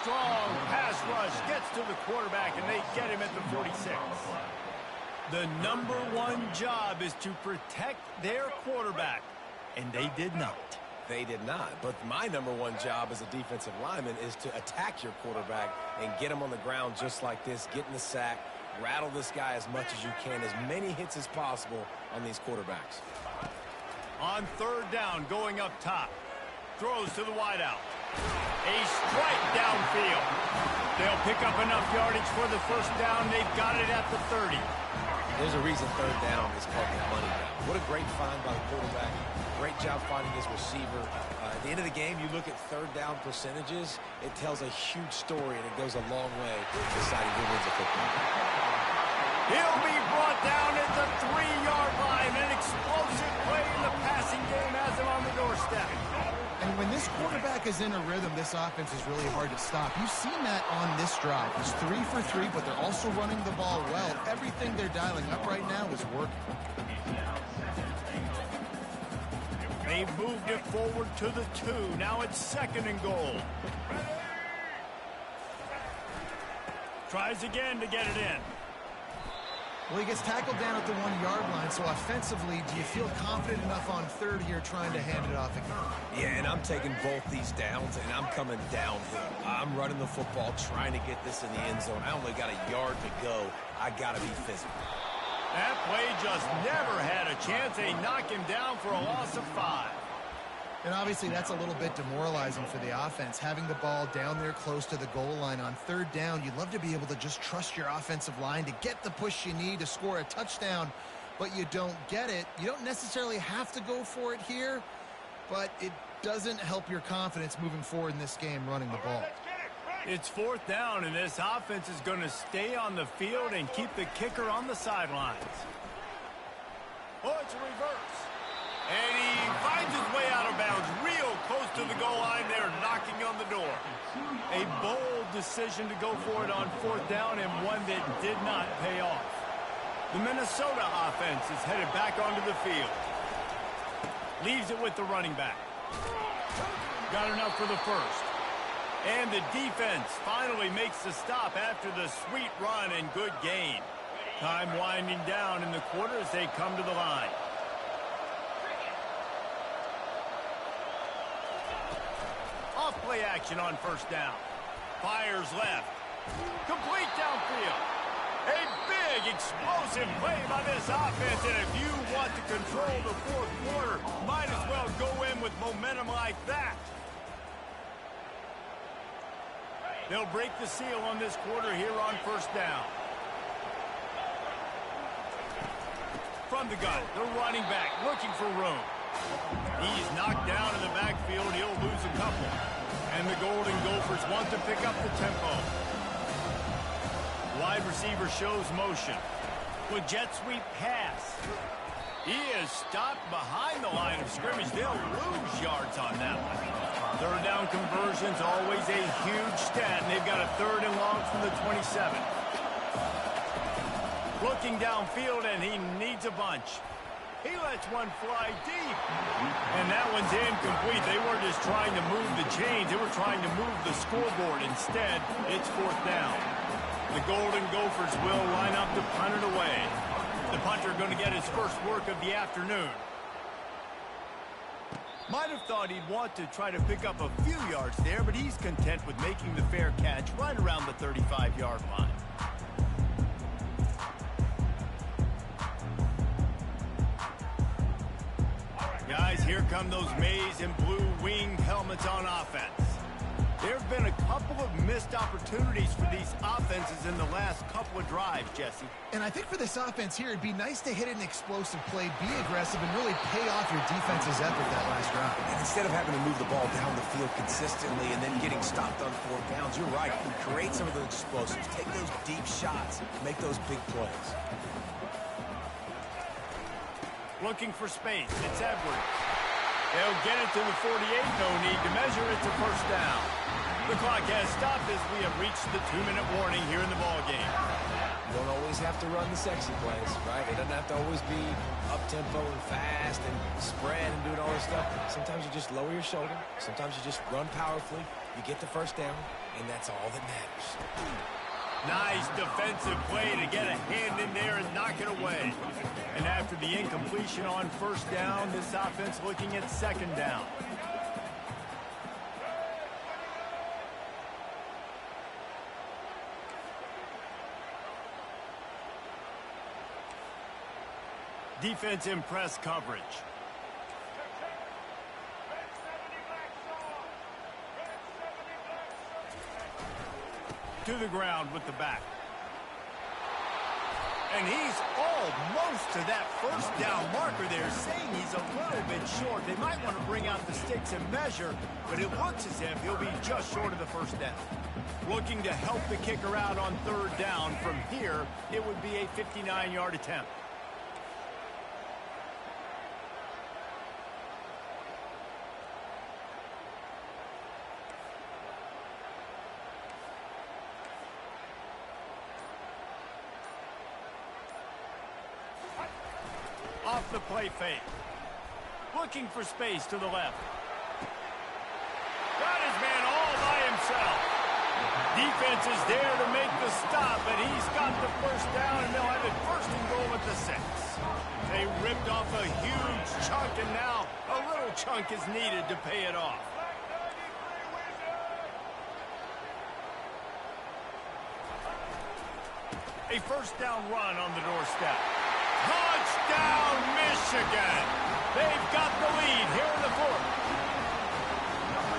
Strong pass rush gets to the quarterback, and they get him at the 46. The #1 job is to protect their quarterback, and they did not. They did not, but my #1 job as a defensive lineman is to attack your quarterback and get him on the ground just like this, get in the sack, rattle this guy as much as you can, as many hits as possible on these quarterbacks. On 3rd down, going up top. Throws to the wideout. A strike downfield. They'll pick up enough yardage for the 1st down. They've got it at the 30. There's a reason 3rd down is called the money down. What a great find by the quarterback. Great job finding his receiver. At the end of the game, you look at 3rd down percentages. It tells a huge story, and it goes a long way to deciding who wins a football. He'll be brought down at the 3-yard line. An explosive play in the passing game has him on the doorstep. And when this quarterback is in a rhythm, this offense is really hard to stop. You've seen that on this drive. He's 3 for 3, but they're also running the ball well. Everything they're dialing up right now is working. They've moved it forward to the 2. Now it's 2nd and goal. Tries again to get it in. Well, he gets tackled down at the 1-yard line, so offensively, do you feel confident enough on 3rd here trying to hand it off again? Yeah, and I'm taking both these downs, and I'm coming downhill. I'm running the football, trying to get this in the end zone. I only got a yard to go. I got to be physical. That play just never had a chance. They knock him down for a loss of 5. And obviously that's a little bit demoralizing for the offense. Having the ball down there close to the goal line on 3rd down, you'd love to be able to just trust your offensive line to get the push you need to score a touchdown, but you don't get it. You don't necessarily have to go for it here, but it doesn't help your confidence moving forward in this game running the ball. It's 4th down, and this offense is going to stay on the field and keep the kicker on the sidelines. Oh, it's a reverse. And he finds his way out of bounds real close to the goal line there, knocking on the door. A bold decision to go for it on 4th down, and one that did not pay off. The Minnesota offense is headed back onto the field. Leaves it with the running back. Got enough for the 1st. And the defense finally makes the stop after the sweet run and good gain. Time winding down in the quarter as they come to the line. Off play action on first down. Fires left. Complete downfield. A big, explosive play by this offense, and if you want to control the fourth quarter, might as well go in with momentum like that. They'll break the seal on this quarter here on first down. From the gun, the running back looking for room. He's knocked down in the backfield. He'll lose a couple. And the Golden Gophers want to pick up the tempo. Wide receiver shows motion. With jet sweep pass. He is stopped behind the line of scrimmage. They'll lose yards on that one. Third down conversion's always a huge stat, and they've got a third and long from the 27. Looking downfield, and he needs a bunch. He lets one fly deep. And that one's incomplete. They weren't just trying to move the chains. They were trying to move the scoreboard. Instead, it's fourth down. The Golden Gophers will line up to punt it away. The punter going to get his first work of the afternoon. Might have thought he'd want to try to pick up a few yards there, but he's content with making the fair catch right around the 35-yard line. Guys, here come those maize and blue winged helmets on offense. There have been a couple of missed opportunities for these offenses in the last couple of drives, Jesse. And I think for this offense here, it'd be nice to hit an explosive play, be aggressive, and really pay off your defense's effort that last drive. And instead of having to move the ball down the field consistently and then getting stopped on 4 downs, you're right. Create some of those explosives. Take those deep shots. Make those big plays. Looking for space. It's Edwards. They'll get it to the 48. No need to measure it to first down. The clock has stopped as we have reached the 2-minute warning here in the ballgame. You don't always have to run the sexy plays, right? It doesn't have to always be up-tempo and fast and spread and doing all this stuff. Sometimes you just lower your shoulder. Sometimes you just run powerfully. You get the first down, and that's all that matters. Nice defensive play to get a hand in there and knock it away. And after the incompletion on first down, this offense looking at second down. Defense in press coverage. To the ground with the back. And he's almost to that first down marker there, saying he's a little bit short. They might want to bring out the sticks and measure, but it looks as if he'll be just short of the first down. Looking to help the kicker out on third down. From here, it would be a 59-yard attempt. Off the play fake. Looking for space to the left. Got his man all by himself. Defense is there to make the stop, and he's got the first down, and they'll have it first and goal at the 6. They ripped off a huge chunk, and now a little chunk is needed to pay it off. A first down run on the doorstep. Touchdown, Michigan! They've got the lead here in the fourth.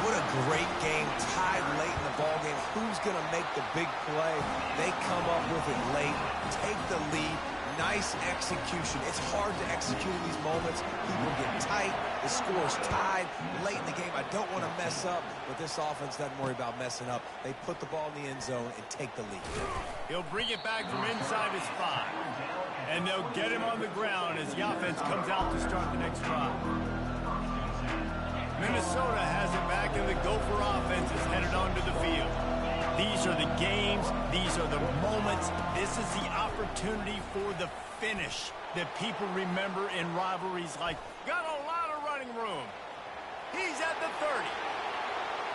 What a great game, tied late in the ballgame. Who's going to make the big play? They come up with it late, take the lead. Nice execution. It's hard to execute in these moments. People get tight. The score's tied late in the game. I don't want to mess up, but this offense doesn't worry about messing up. They put the ball in the end zone and take the lead. He'll bring it back from inside his 5. And they'll get him on the ground as the offense comes out to start the next drive. Minnesota has it back, and the Gopher offense is headed onto the field. These are the games. These are the moments. This is the opportunity for the finish that people remember in rivalries like, got a lot of running room. He's at the 30.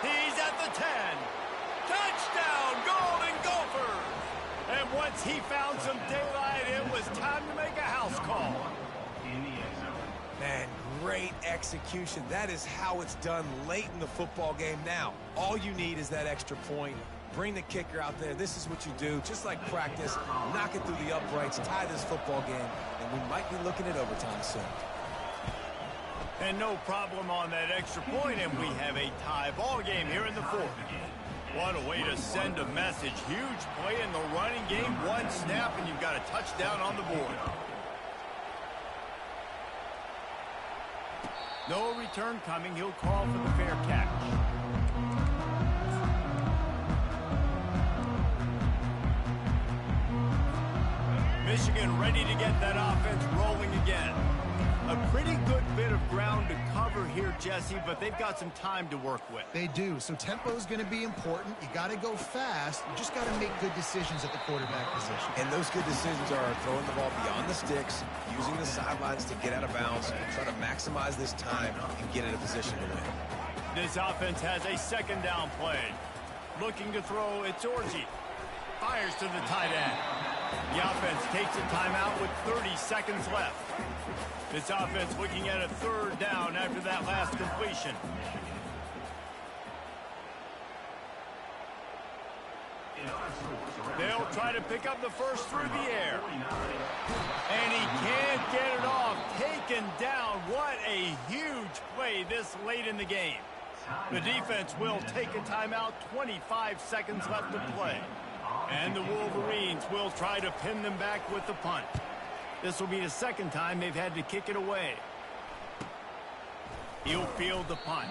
He's at the 10. Touchdown, Golden Gophers! And once he found some daylight, it was time to make a house call. In the end zone. Man, great execution. That is how it's done late in the football game. Now, all you need is that extra point. Bring the kicker out there. This is what you do. Just like practice, knock it through the uprights, tie this football game, and we might be looking at overtime soon. And no problem on that extra point, and we have a tie ball game here in the fourth. What a way to send a message. Huge play in the running game. One snap, and you've got a touchdown on the board. No return coming. He'll call for the fair catch. Michigan ready to get that offense rolling again. A pretty good bit of ground to cover here, Jesse, but they've got some time to work with. They do, so tempo is going to be important. You got to go fast. You just got to make good decisions at the quarterback position. And those good decisions are throwing the ball beyond the sticks, using the sidelines to get out of bounds, and try to maximize this time and get in a position to win. This offense has a second down play. Looking to throw, it's Orji. Fires to the tight end. The offense takes a timeout with 30 seconds left. This offense looking at a third down after that last completion. They'll try to pick up the first through the air. And he can't get it off. Taken down. What a huge play this late in the game. The defense will take a timeout. 25 seconds left to play. And the Wolverines will try to pin them back with the punt. This will be the second time they've had to kick it away. He'll field the punt.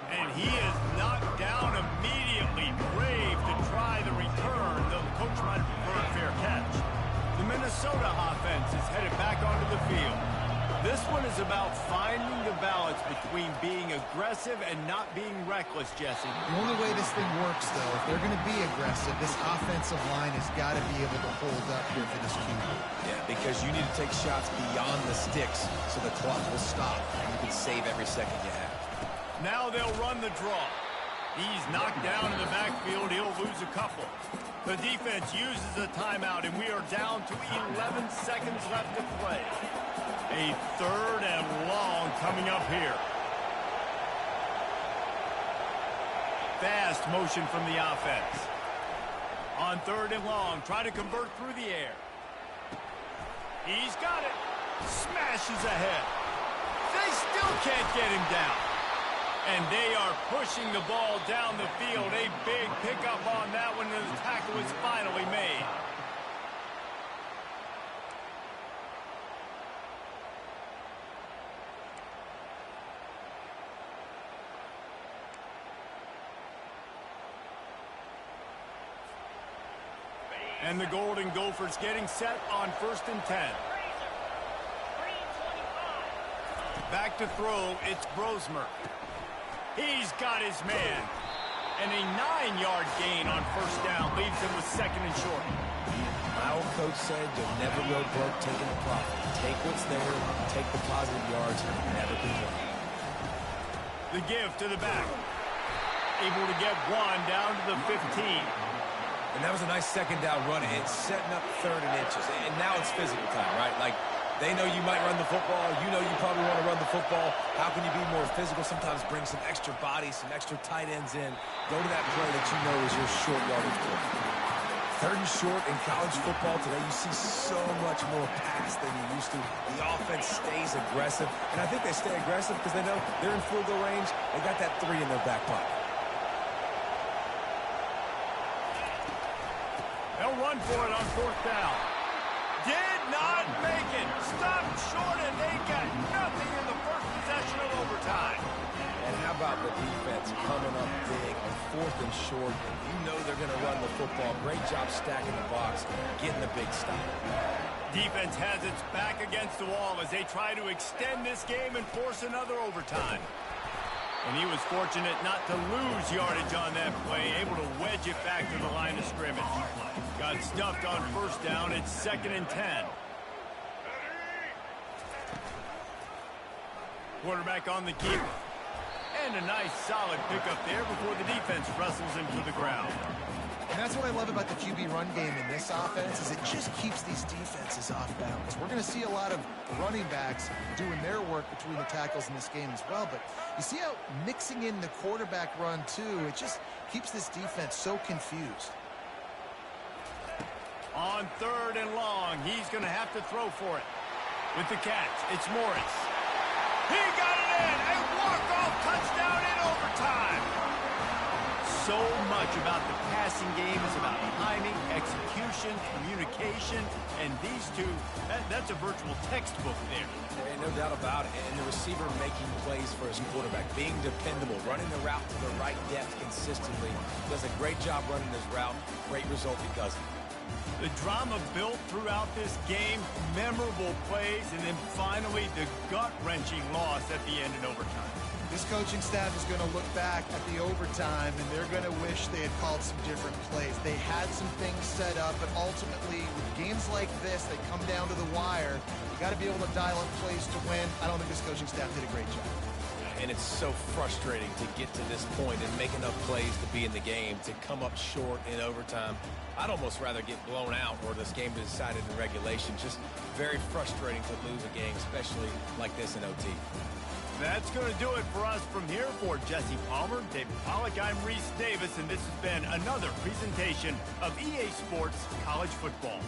And he is knocked down immediately. Brave to try the return, though the coach might have preferred a fair catch. The Minnesota offense is headed back onto the field. This one is about finding the balance between being aggressive and not being reckless, Jesse. The only way this thing works, though, if they're going to be aggressive, this offensive line has got to be able to hold up here for this QB. Yeah, because you need to take shots beyond the sticks so the clock will stop and you can save every second you have. Now they'll run the draw. He's knocked down in the backfield. He'll lose a couple. The defense uses a timeout, and we are down to 11 seconds left to play. A third and long coming up here. Fast motion from the offense. On third and long, try to convert through the air. He's got it. Smashes ahead. They still can't get him down. And they are pushing the ball down the field. A big pickup on that one, and the tackle is finally made. And the Golden Gophers getting set on 1st and 10. Back to throw, it's Brosmer. He's got his man. And a 9-yard gain on first down leaves him with second and short. My old coach said you'll never go broke taking a profit. Take what's there, take the positive yards, and never complain. The give to the back. Able to get one down to the 15. And that was a nice second down run. It's setting up third and inches. And now it's physical time, right? Like, they know you might run the football. You know you probably want to run the football. How can you be more physical? Sometimes bring some extra bodies, some extra tight ends in. Go to that play that you know is your short yardage play. Third and short in college football today, you see so much more pass than you used to. The offense stays aggressive. And I think they stay aggressive because they know they're in field goal range. They got that 3 in their back pocket. They'll run for it on 4th down. Did not make it. Stopped short, and they got nothing in the first possession of overtime. And how about the defense coming up big on 4th and short? You know they're going to run the football. Great job stacking the box, getting the big stop. Defense has its back against the wall as they try to extend this game and force another overtime. And he was fortunate not to lose yardage on that play, able to wedge it back to the line of scrimmage. Got stuffed on first down. It's 2nd and 10. Quarterback on the keep. And a nice solid pickup there before the defense wrestles him to the ground. And that's what I love about the QB run game in this offense is it just keeps these defenses off balance. We're going to see a lot of running backs doing their work between the tackles in this game as well. But you see how mixing in the quarterback run too, it just keeps this defense so confused. On 3rd and long, he's going to have to throw for it. With the catch, it's Morris. He got it in! A walk-off touchdown in overtime! So much about the passing game is about timing, execution, communication, and these two, that's a virtual textbook there. There ain't no doubt about it. And the receiver making plays for his quarterback, being dependable, running the route to the right depth consistently. Does a great job running his route. Great result because of it. The drama built throughout this game, memorable plays, and then finally the gut-wrenching loss at the end in overtime. This coaching staff is going to look back at the overtime, and they're going to wish they had called some different plays. They had some things set up, but ultimately, with games like this that come down to the wire, you got to be able to dial up plays to win. I don't think this coaching staff did a great job. And it's so frustrating to get to this point and make enough plays to be in the game, to come up short in overtime. I'd almost rather get blown out or this game decided in regulation. Just very frustrating to lose a game, especially like this in OT. That's going to do it for us from here. For Jesse Palmer, David Pollack, I'm Reese Davis, and this has been another presentation of EA Sports College Football.